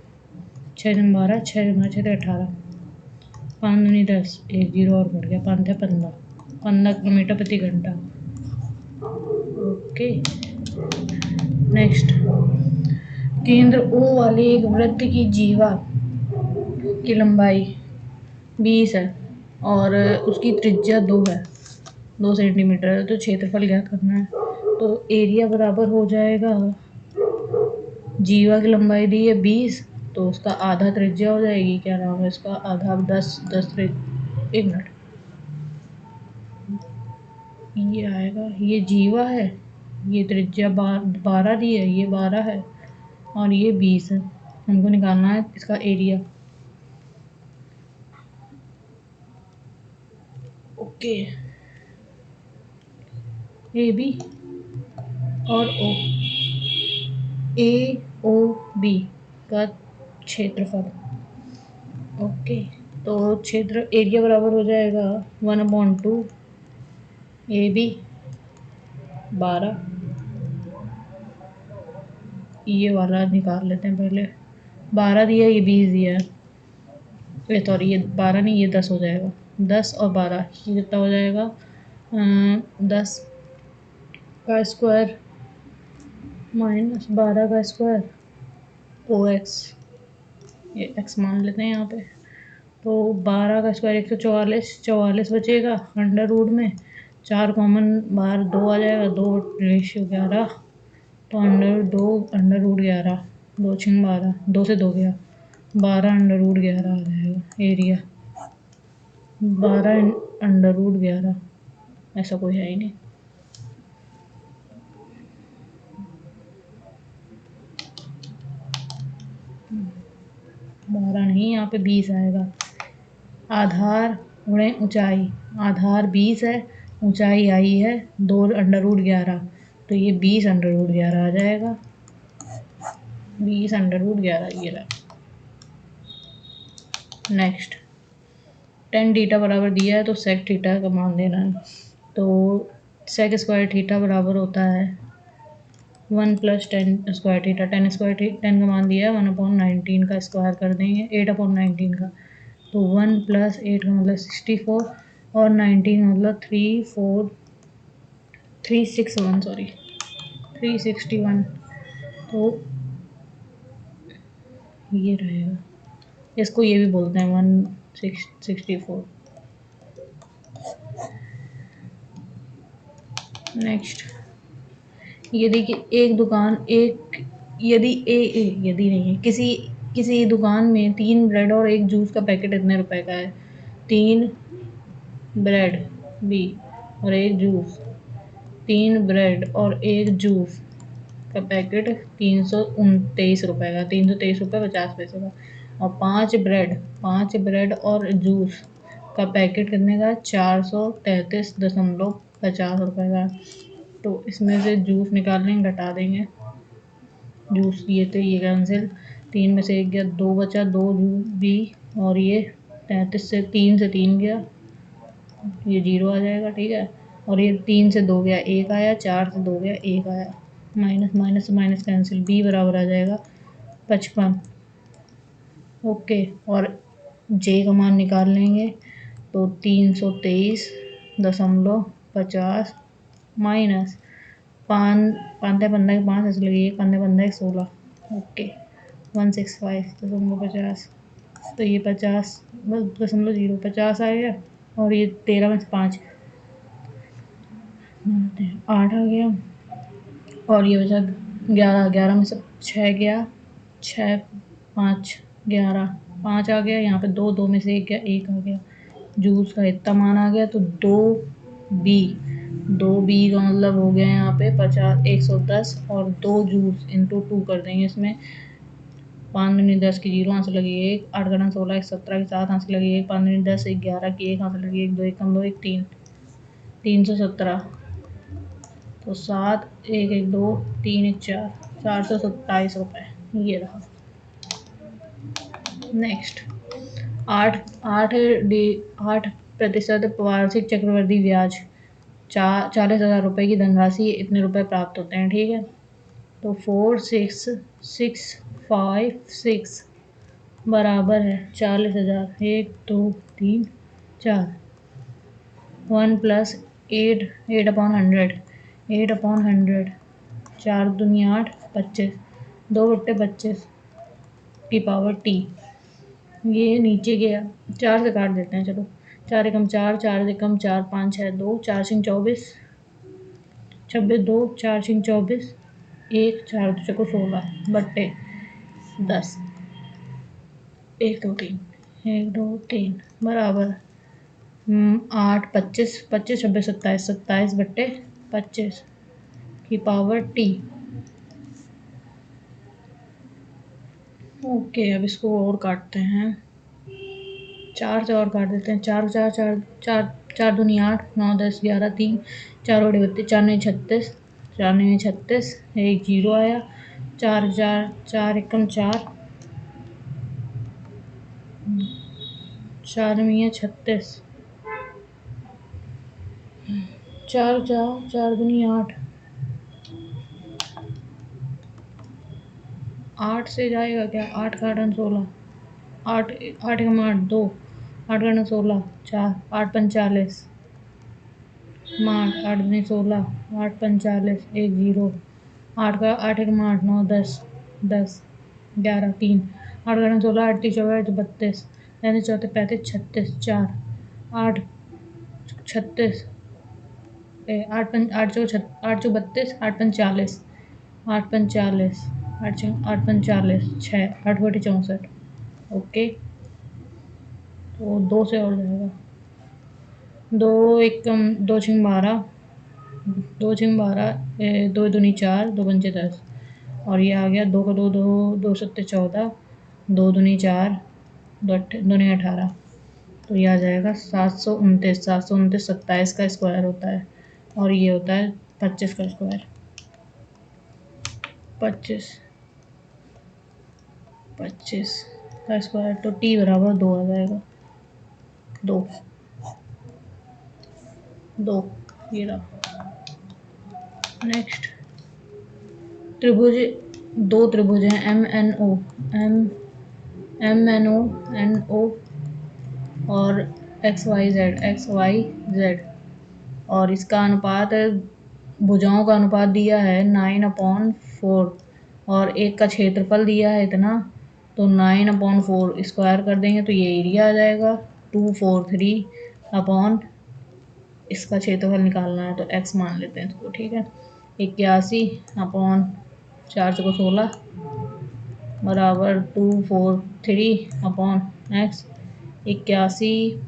6 12 6 6 18 5 दूनी 10 1 0 और बढ़ गया 5 15 किलोमीटर प्रति घंटा। ओके, नेक्स्ट, केंद्र ओ वाले एक वृत्त की जीवा की लंबाई 20 है और उसकी त्रिज्या 2 है, 2 सेंटीमीटर है, तो क्षेत्रफल ज्ञात करना है। तो एरिया बराबर हो जाएगा, जीवा की लंबाई दी है 20, तो उसका आधा त्रिज्या हो जाएगी, क्या नाम है इसका, आधा 10 एक मिनट, ये आएगा, ये जीवा है, ये त्रिज्या 12 दी है, ये 12 है और ये 20 है, हमको निकालना है इसका एरिया। ओके, ए बी और ओ, AOB का क्षेत्रफल। ओके, तो क्षेत्र एरिया बराबर हो जाएगा 1/2 AB 12। ये वाला निकाल लेते हैं पहले। 12 दिया, ये 20 दिया है। सॉरी, ये 12 नहीं, ये 10 हो जाएगा। 10 और 12 ये कितना हो जाएगा? 10 का स्क्वायर माइनस 12 का स्क्वायर OX, ये x मान लेते हैं यहाँ पे। तो 12 का स्क्वायर 144, 44 बचेगा अंडर रूट में। 4 कॉमन बाहर 2 आ जाएगा, 2 रेशियो 11। तो अंडर रूट 11, 2 छिंग 12, 2 से 2 गया, 12 अंडर रूट 11 आ जाएगा एरिया। 12 अंडर रूट 11, ऐसा कोई है ही नहीं। बारह नहीं, यहाँ पे 20 आएगा। आधार गुणे ऊंचाई, आधार 20 है, ऊंचाई आई है 2 अंडर रूट 11, तो ये 20 अंडर रूट 11 आ जाएगा। 20 अंडर रूट 11 ये रहा। नेक्स्ट, टेन थीटा बराबर दिया है तो सेक थीटा का मान देना है। तो सेक स्क्वायर थीटा बराबर होता है 1 + 10 स्क्वायर थीटा। 10 का मान दिया है 1/19 का स्क्वायर कर देंगे 8/19 का। तो 1 + 8 का मतलब 64 और 19 मतलब 361, सॉरी 361। तो ये रहेगा, इसको ये भी बोलते हैं 164। नेक्स्ट, यदि एक दुकान यदि नहीं है, किसी दुकान में 3 ब्रेड और 1 जूस का पैकेट इतने रुपए का है। 3 ब्रेड B और 1 जूस, 3 ब्रेड और 1 जूस का पैकेट 329 रुपए का, 323 रुपये 50 पैसे का। और 5 ब्रेड और जूस का पैकेट कितने का? 433.50 रुपये का। तो इसमें से जूस निकाल लेंगे, घटा देंगे। जूस ये तो ये कैंसिल, 3 में से 1 गया, 2 बचा, 2 जूस B और ये 33 से 3 से 3 गया, ये 0 आ जाएगा, ठीक है। और ये 3 से 2 गया, 1 आया, 4 से 2 गया, 1 आया। माइनस माइनस से माइनस कैंसिल, B बराबर आ जाएगा 55। ओके, और J का मान निकाल लेंगे तो 323.50 माइनस 5 ऐसे लगी, 1 16। ओके, 165.50। तो ये 50 बस 0.50 आ गया। और ये 13 में से 5 8 आ गया। और ये बचा 11, 11 में से 6 गया, 6 5 11, 5 आ गया। यहाँ पे 2, 2 में से 1 गया, 1 आ गया। जूस का इतना मान आ गया, तो 2B का मतलब हो गया यहाँ पे 50, 110 और 2 जूस इंटू 2 कर देंगे इसमें। 5 दूनी 10 की 0, यहाँ से लगी 1, 8 × 16 17 की 7, यहाँ से लगी 1, 5 दूनी 10 11 की 1, यहाँ से लगी 1, 2 1 2 1 3, 317। तो 7 1 1 2 3 1 4, 427 रुपये ये रहा। नेक्स्ट, 8% वार्षिक चक्रवृद्धि ब्याज 40,000 रुपये की धनराशि इतने रुपए प्राप्त होते हैं, ठीक है। तो 46,656 बराबर है 40,000। 1 2 3 4, 1 + 8 8/100, 8/100, 4 दूनी 8, 25, 2/25 की पावर T। ये नीचे गया, 4 से काट देते हैं, चलो। 4 एकम 4, 4 एकम 4, 5 6 2, 4 छिंग 24, 26 2, 4 छिंग 24, 1 4 2 चको 16 बट्टे 10, 1 2 3, 1 2 3 बराबर 8 25 25 26 27 27 बट्टे 25 की पावर T। ओके, अब इसको और काटते हैं, 4 से और काट देते हैं। 4 4 4 4 4 दूनी 8, 9 10 11 3, 4 बटे 32, 4 9 36, 4 9 36, 1 0 आया। 4 4 4 एकम 4, 4 मियाँ 36, 4 4 4 दूनी 8, 8 से जाएगा क्या? 8 का 8 16, 8 8 एकम 8 2, 8 का 16 4, 8 45, 8 8 दूनी 16, 8 45 1 0, 8 का 8 एकम 8 9 10 10 11 3, 8 का 16 8 3 24 32, 34 35 36 4, 8 36 8 8 8 32, 8 45, 8 45, 8 45 6, 8 बटे 64। ओके, तो 2 से और जाएगा। 2 एकम 2 छिंग 12, 2 छिंग 12, 2 दूनी 4, 2 पंचे 10, और ये आ गया 2 का 2 2 2 सत्ते 14, 2 दूनी 4, 2 दूनी 18, तो ये आ जाएगा 729। 729 27 का स्क्वायर होता है, और ये होता है 25 का स्क्वायर। 25 का स्क्वायर, तो t बराबर 2 आ जाएगा। 2 ये रहा। नेक्स्ट, त्रिभुज, 2 त्रिभुज हैं MNO और XYZ, और इसका अनुपात, भुजाओं का अनुपात दिया है 9/4, और एक का क्षेत्रफल दिया है इतना, तो 9/4 स्क्वायर कर देंगे तो ये एरिया आ जाएगा 243 अपॉन, इसका क्षेत्रफल निकालना है तो x मान लेते हैं इसको, ठीक है। 81 अपॉन 4 चौको 16 बराबर 243 अपॉन x, 81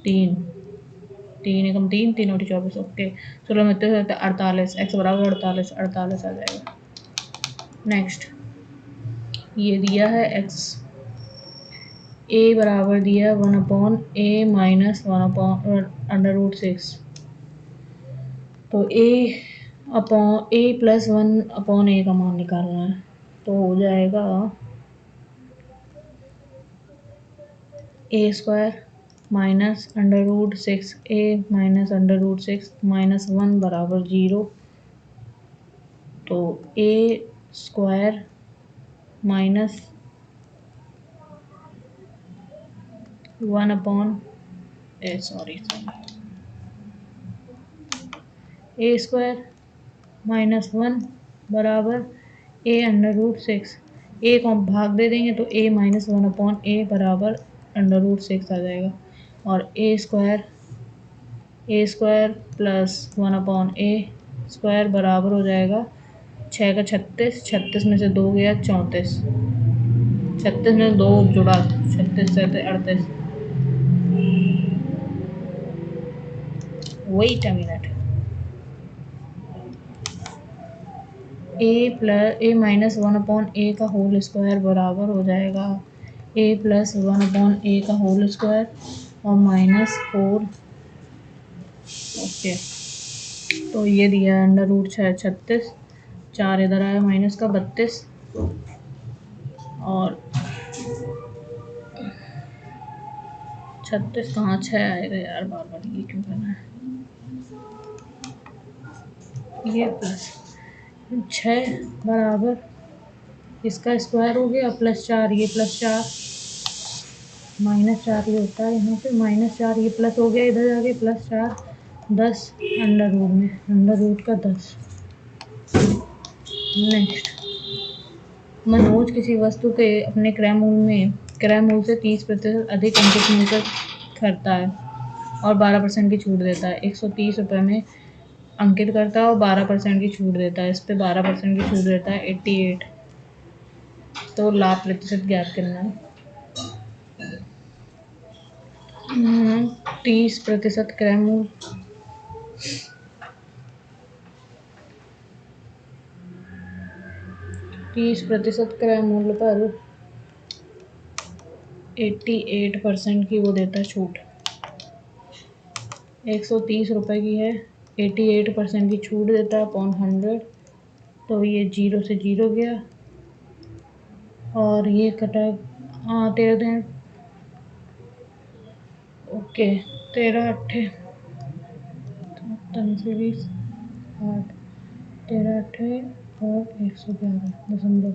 3 3 एकम 3 3 बटे 24। ओके, 16 में 48, x बराबर 48 आ जाएगा। नेक्स्ट, ये दिया है x, a बराबर दिया 1/a माइनस 1/√6, तो a प्लस 1/a का मान निकालना है, तो हो जाएगा a square minus √6a minus √6 minus 1 बराबर 0, तो a square minus 1 a square minus 1 बराबर a√6, a को भाग दे देंगे तो a माइनस 1/a बराबर √6 आ जाएगा, और a square plus 1/a square बराबर हो जाएगा 6 का 36, 36 में से 2 गया 34, 36 में 2 जुड़ा 36 से 38। Wait a minute, a minus 1/a का होल स्क्वायर बराबर हो जाएगा a प्लस 1/a का होल स्क्वायर और -4। ओके, तो ये दिया है √36, 4 इधर आया माइनस का 32, और 36 कहाँ 6 आएगा यार, बार बार ये क्यों करना है। ये प्लस 6 बराबर इसका स्क्वायर हो गया प्लस 4, ये प्लस 4 -4 ये होता है यहाँ पे, -4 ये प्लस हो गया, इधर जाके प्लस 4 10 अंडर रूट में, अंडर रूट का 10। नेक्स्ट, मनोज किसी वस्तु के अपने क्रय मूल्य से 30% अधिक अंकित मूल्य करता है और 12% की छूट देता है। 130 रुपये में अंकित करता है और 12% की छूट देता है, इस पे 12% की छूट देता है 88। तो लाभ प्रतिशत ज्ञात करना है। 30% क्रय मूल्य, 30% क्रय मूल्य पर 88% की वो देता है छूट। 130 रुपये की है, 88% की छूट देता है अपॉन 100, तो ये 0 से 0 गया और ये कटा 13 ओके 13 अट्ठे 20 8 13 अट्ठे और 111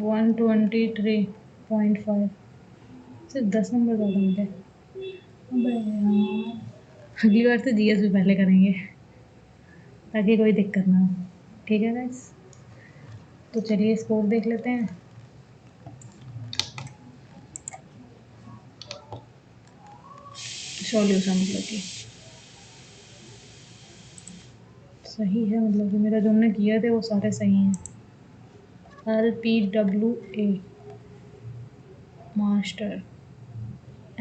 123.5 सिर्फ 10 नंबर ज़्यादा मिले। अबे यार अगली बार से जीएस भी पहले करेंगे ताकि कोई दिक्कत ना हो। ठीक है गाइस, तो चलिए स्कोर देख लेते हैं। सॉल्यूशन मतलब कि सही है, मतलब कि मेरा जो हमने किया थे वो सारे सही हैं। LPWA मास्टर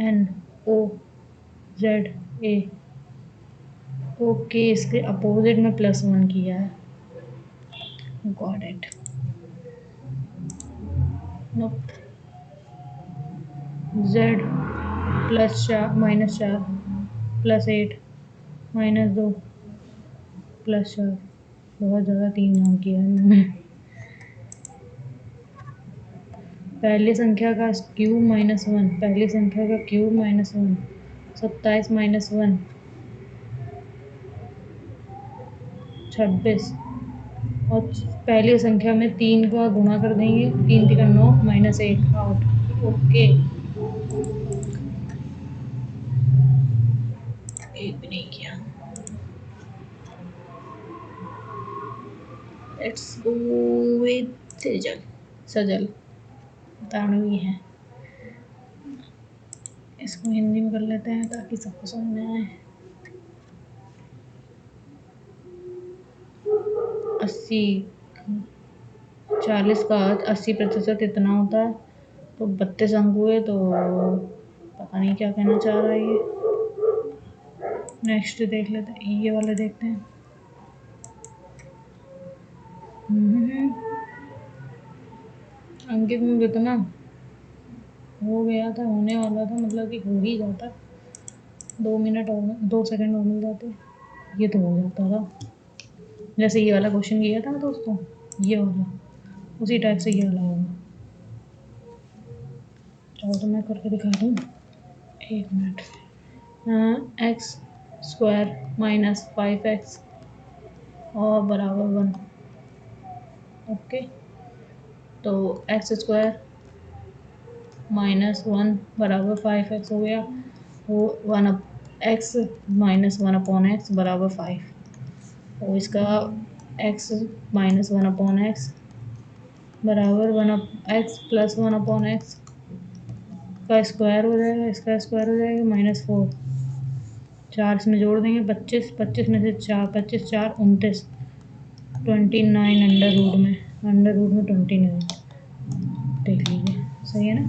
NOZA ओके, इसके अपोजिट में +1 किया है। Got it. नोप Z +4 -4 +8 -2 +4 बहुत ज़्यादा 3 नाम किया है मैंने। पहली संख्या का क्यूब -1 पहली संख्या का क्यूब -1 27 -1 26 और पहली संख्या में 3 का गुणा कर देंगे, 3 3 9 -1 आउट। ओके, एक भी नहीं किया। लेट्स गो विद सजल 93 है। इसको हिंदी में कर लेते हैं ताकि सबको समझ में आए। 80 40 का 80% इतना होता है, तो 32 अंक हुए, तो पता नहीं क्या कहना चाह रहा है ये। नेक्स्ट देख लेते हैं, ये वाले देखते हैं। अंकित में कितना हो गया था, होने वाला था, मतलब कि हो ही जाता। 2 मिनट और 2 सेकंड और मिल जाते, ये तो हो जाता था। जैसे ये वाला क्वेश्चन किया था दोस्तों, ये वाला उसी टाइप से ये वाला होगा। चलो तो मैं करके दिखा दूँ, 1 मिनट। x² - 5x और बराबर 1। ओके, तो x² -1 बराबर 5x हो गया, वो 1x -1/x बराबर 5। और इसका x -1/x बराबर 1x + 1/x का स्क्वायर हो जाएगा, इसका स्क्वायर हो जाएगा -4। 4 इसमें जोड़ देंगे, 25 25 में से 4 25 4 29 29 अंडर रूट में 29 देख लीजिए, सही है ना।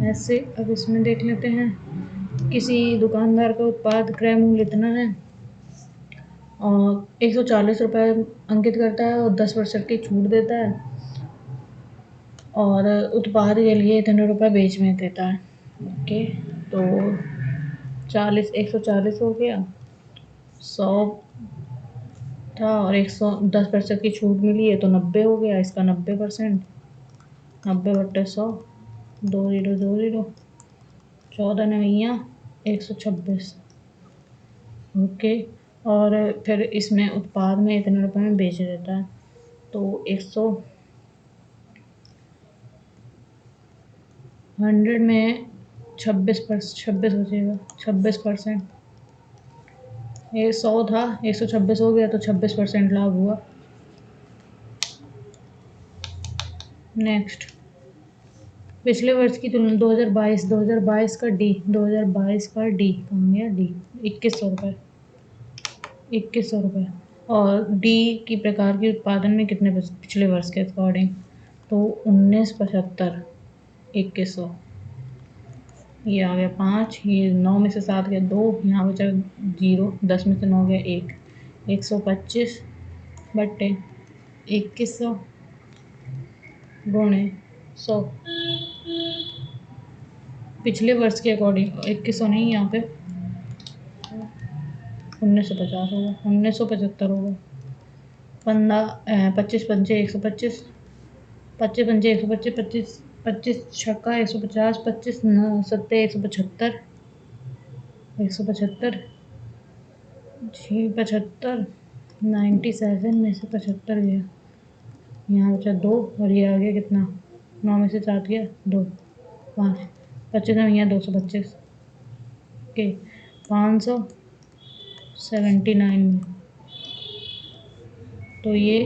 ऐसे अब इसमें देख लेते हैं, किसी दुकानदार का उत्पाद क्रय मूल्य इतना है और 140 रुपये अंकित करता है और 10% की छूट देता है और उत्पाद के लिए इतने रुपये बेच में देता है। ओके, तो 140 हो गया, 100 था और 110% की छूट मिली है तो 90 हो गया। इसका 90%, 90/100 2 0 2 0 14 9 126। ओके, और फिर इसमें उत्पाद में इतने रुपए में बेच देता है, तो 100 में 26 बचेगा, 26%। ये 100 था, 126 हो गया तो 26% लाभ हुआ। नेक्स्ट, पिछले वर्ष की तुलना 2022 का डी 2022 का डी कम गया, डी 2100 रुपये 2100 रुपये। और डी की प्रकार के उत्पादन में कितने पिछले वर्ष के अकॉर्डिंग, तो 1975 2100, ये आ गया 5, ये 9 में से 7 गया 2, यहाँ बचा 0, 10 में से 9 गया 1, 125 बट्टे 2100 गुणे 100। पिछले वर्ष के अकॉर्डिंग 2100 नहीं, यहाँ पे 1950 होगा, 1975 होगा। 25 पंचे 125, 25 पंचे 125, 25 25 छक्का 150, 25 सत्ते 175, 175 75, 97 में से 75 गया, यहाँ बचा 2 और ये आ गया कितना, 9 में से 7 गया 2, 5, 25 में यहाँ 225 के 579 में। तो ये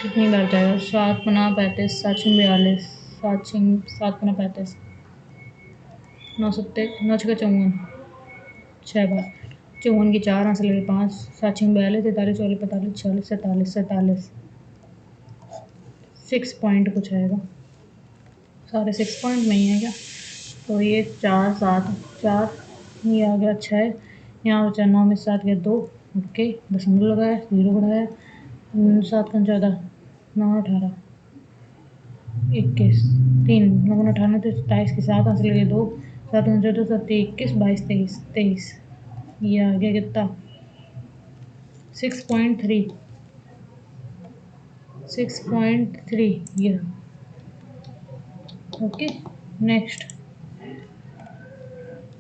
कितनी बार जाएगा, 7 गुना 35, 7 छः 42, 7 गुना 35, 9 सत्ते 9 छः 54, 6 बार 54 की 4 यहाँ से लगे 5, 7 छः 42, 43 44 45 46 47 47, 6 पॉइंट कुछ आएगा, सारे 6 पॉइंट में ही है क्या। तो ये 4 7 4, ये आ गया 6, यहाँ बचा 9 में 7 गया 2, ओके दशमलव लगाया, 0 बढ़ाया, 7 का 14, 9 18 21, 3 9 18 तो 27 के 7 यहाँ से लगे 2, 7 14 7 21 22 23 23, ये आ गया कितना 6.3 ये। ओके नेक्स्ट,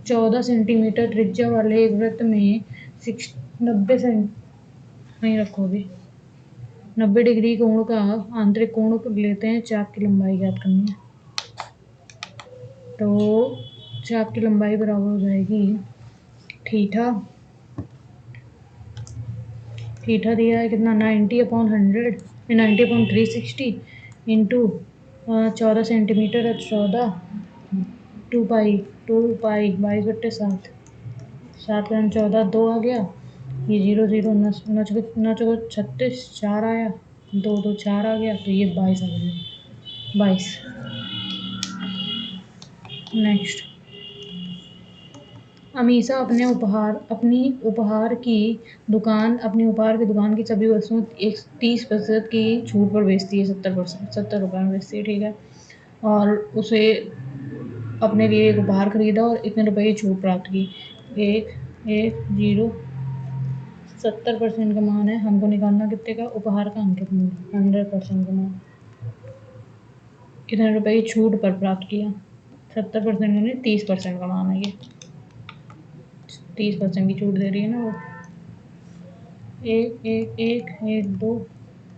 14 सेंटीमीटर त्रिज्या वाले एक वृत्त में 90 सेंट नहीं रखो अभी 90 डिग्री कोण का आंतरिक कोण लेते हैं, चाप की लंबाई ज्ञात करनी है। तो चाप की लंबाई बराबर हो जाएगी थीटा दिया है कितना 90/100, 90/360 इंटू 14 सेंटीमीटर है 14, 2 पाई 22/7, 7 का 14 2 आ गया, ये 0 0 9 36 4 आया, 2 2 4 आ गया, तो ये 22 आ गया 22। नेक्स्ट, अमीषा अपनी उपहार की दुकान की सभी वस्तुओं 30% की छूट पर बेचती है, 70 रुपये में बेचती है, ठीक है। और उसे अपने लिए एक उपहार खरीदा और इतने रुपए की छूट प्राप्त की, 70% का मान है, हमको निकालना कितने का, उपहार का अंकित मूल्य 100% का मान, कितने रुपए की छूट पर प्राप्त किया, 70% यानी 30% का मान है, ये 30% की छूट दे रही है ना वो। 1 2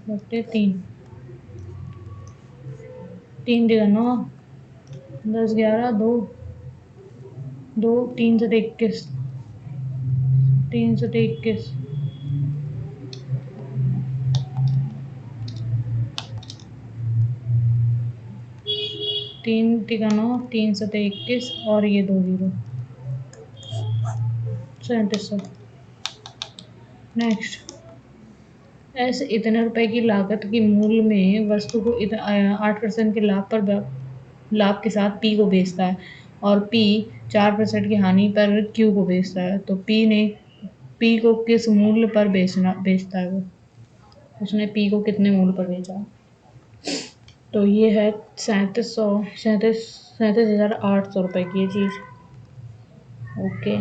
बट्टे 3, 3 दिया 9, 10 11 2 2 3 से 21, 3 से 21, 3 तिका 9, 3 से 21 और ये 2 0, 3700। नेक्स्ट, ऐसे इतने रुपए की लागत की मूल्य में वस्तु को 8% के लाभ के साथ पी को बेचता है और पी 4% की हानि पर क्यू को बेचता है। तो पी को किस मूल्य पर बेचता है, वो उसने पी को कितने मूल्य पर बेचा। तो ये है 37,800 रुपये की ये चीज़, ओके।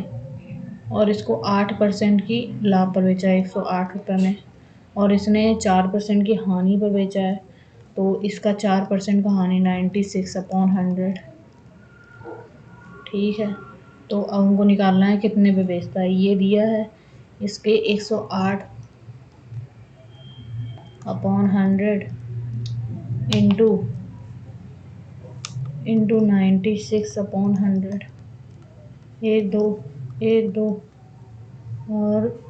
और इसको 8% की लाभ पर बेचा है 108 रुपये में, और इसने 4% की हानि पर बेचा है, तो इसका 4% का हानि 96/100, ठीक है। तो अब हमको निकालना है कितने पे बेचता है, ये दिया है इसके 108/100 इंटू 96/100, 1 2 1 2 और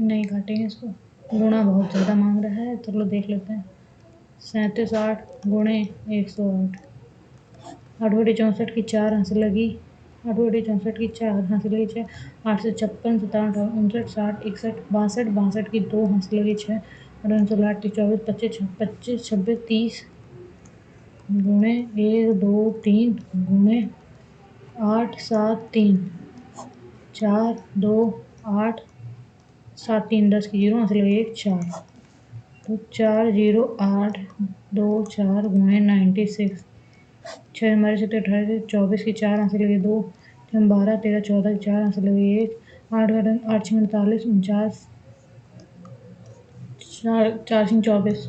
नहीं काटेंगे इसको, गुणा बहुत ज़्यादा मांग रहा है, चलो देख लेते हैं। 37 गुणे 108, 8 बटे 64 की 4 यहाँ से लगी, 8 बटे 64 की 4 यहाँ से लगी 6, 8 से 56 57 59 60 61 62 62 की 2 यहाँ से लगी 6, 8 24 25 25 26 30 गुणे 1 2 3 गुणे 873 4 2 8 7 3 10 की 0 आंसर लगे 4। तो 4082 4 गुणे 96 6 हमारे 7 18 24 की 4 आंसर लगे 2 12 13 14 की 4 आंसर लगे 1 8 8 6 48 49 4 4 24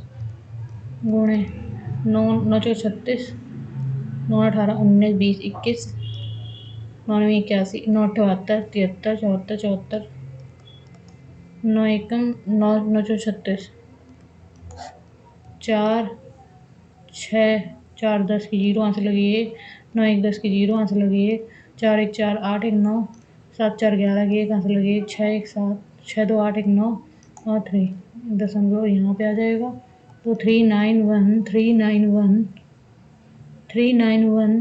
गुणे 9 9 4 36 9 18 19 20 21 9 81 9 78 73 74 74 9 एकम 9 9 36 4 6 4 10 की 0 आंसर लगी 1 9 1 10 की 0 आंसर लगी 1 4 1 4 8 1 9 7 4 11 की 1 आंसर लगी 1 6 1 7 6 2 8 1 9 और 3 दशमलव यहाँ पे आ जाएगा। तो 391 391 391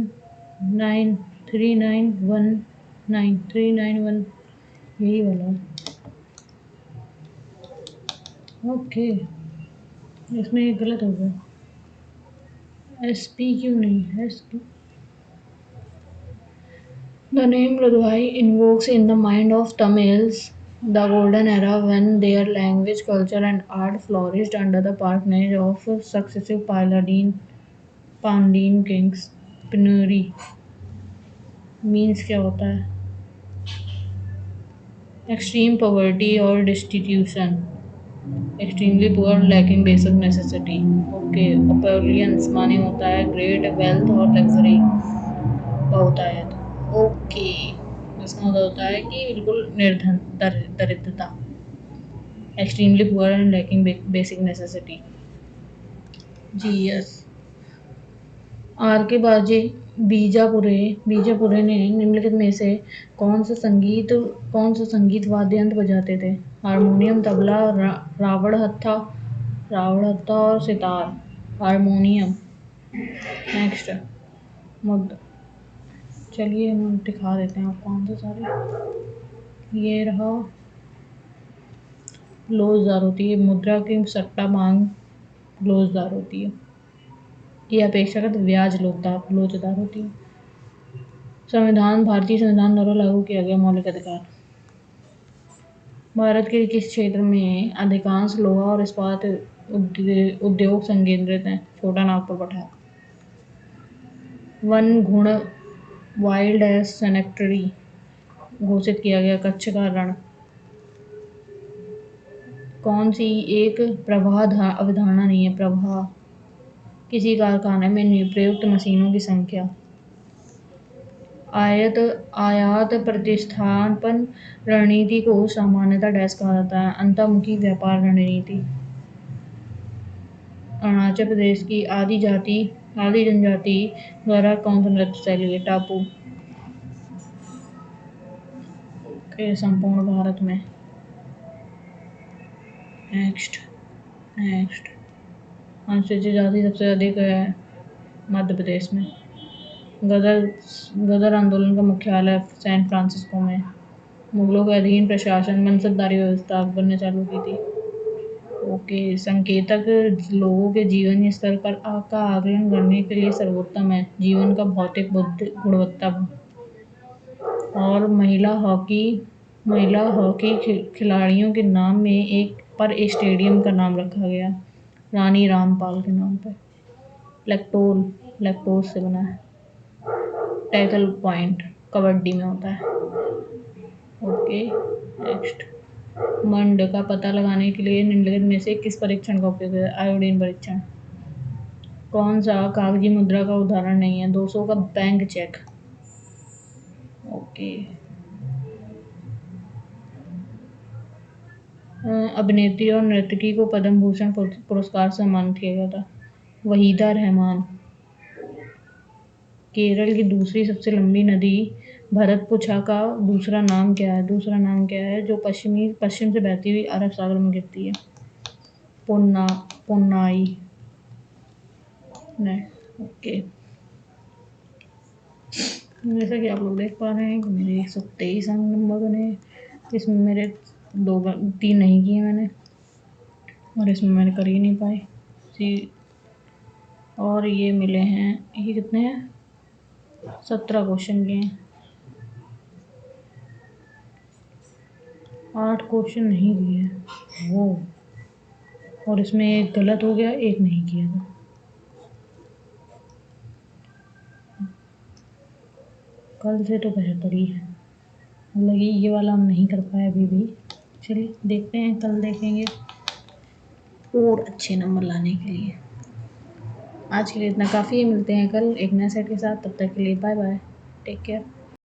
9 3919 391 यही वाला है। ओके इसमें एक गलत हो गया। SP क्यों नहीं है? The name Radhai invokes in the mind of Tamils the golden era when their language, culture and art flourished under the patronage of successive Pandyan kings. Penury means क्या होता है? Extreme poverty or destitution. Extremely poor, lacking basic necessity. Okay. Opulence माने होता है great wealth और luxury बहुतायत। Okay इसका मतलब होता है कि बिल्कुल निर्धन दरिद्रता। Extremely poor and lacking basic necessity. जी यस। आर के बीजापुरे ने निम्नलिखित में से कौन सा संगीत वाद्य यंत्र बजाते थे? हारमोनियम, तबला, रावण हत्था और सितार। हारमोनियम। नेक्स्ट मुद्दा चलिए हम दिखा देते हैं आपको आंसर सारे। ये रहा लोजदार होती है मुद्रा की सट्टा मांग लोजदार होती है। ये अपेक्षाकृत ब्याज लोचदार होती है। भारतीय संविधान द्वारा लागू किया गया मौलिक अधिकार। भारत के किस क्षेत्र में अधिकांश लोहा और इस्पात उद्योग संकेंद्रित हैं? छोटा नागपुर पठार। वन गुण वाइल्ड एस सैनिटरी घोषित किया गया कच्छ का रण। कौन सी एक प्रवाह अवधारणा नहीं है? प्रवाह किसी कारखाने में प्रयुक्त मशीनों की संख्या। आयात प्रतिस्थापन रणनीति को सामान्यतः डैश कहा जाता है? अंतर्मुखी व्यापार रणनीति। अरुणाचल प्रदेश की आदि जनजाति द्वारा कौन सा नृत्य शैली है? टापू। ओके संपूर्ण भारत में। नेक्स्ट अनुसूचित जाति सबसे अधिक है मध्य प्रदेश में। गदर आंदोलन का मुख्यालय सैन फ्रांसिस्को में। मुगलों के अधीन प्रशासन मनसबदारी व्यवस्था अकबर ने चालू की थी। ओके संकेतक लोगों के जीवन स्तर पर का आकलन करने के लिए सर्वोत्तम है। जीवन का भौतिक गुणवत्ता। और महिला हॉकी खिलाड़ियों के नाम में एक स्टेडियम का नाम रखा गया रानी रामपाल के नाम पर। लैक्टोज से बना है। टैकल पॉइंट कबड्डी में होता है। ओके नेक्स्ट मंड का पता लगाने के लिए निम्नलिखित में से किस परीक्षण का उपयोग है? आयोडीन परीक्षण। कौन सा कागजी मुद्रा का उदाहरण नहीं है? 200 का बैंक चेक। ओके अभिनेत्री और नर्तकी को पद्म भूषण पुरस्कार से सम्मानित किया गया था। वहीदा रहमान। केरल की दूसरी सबसे लंबी नदी भरतपुछा का दूसरा नाम क्या है जो पश्चिम से बहती हुई अरब सागर में गिरती है? पुन्नाई। ओके जैसा कि आप लोग देख पा रहे हैं कि मेरे 123 अंक नंबर बने। इसमें मेरे 3 नहीं किए मैंने और इसमें मैंने कर ही नहीं पाए। और ये मिले हैं ये कितने हैं 17 क्वेश्चन के हैं। 8 क्वेश्चन नहीं किए वो, और इसमें एक गलत हो गया, एक नहीं किया था। कल से तो बेहतर ही है, मतलब ये वाला हम नहीं कर पाए अभी भी। चलिए देखते हैं, कल देखेंगे और अच्छे नंबर लाने के लिए। आज के लिए इतना काफ़ी है, मिलते हैं कल एक नए सेट के साथ। तब तक के लिए बाय बाय, टेक केयर।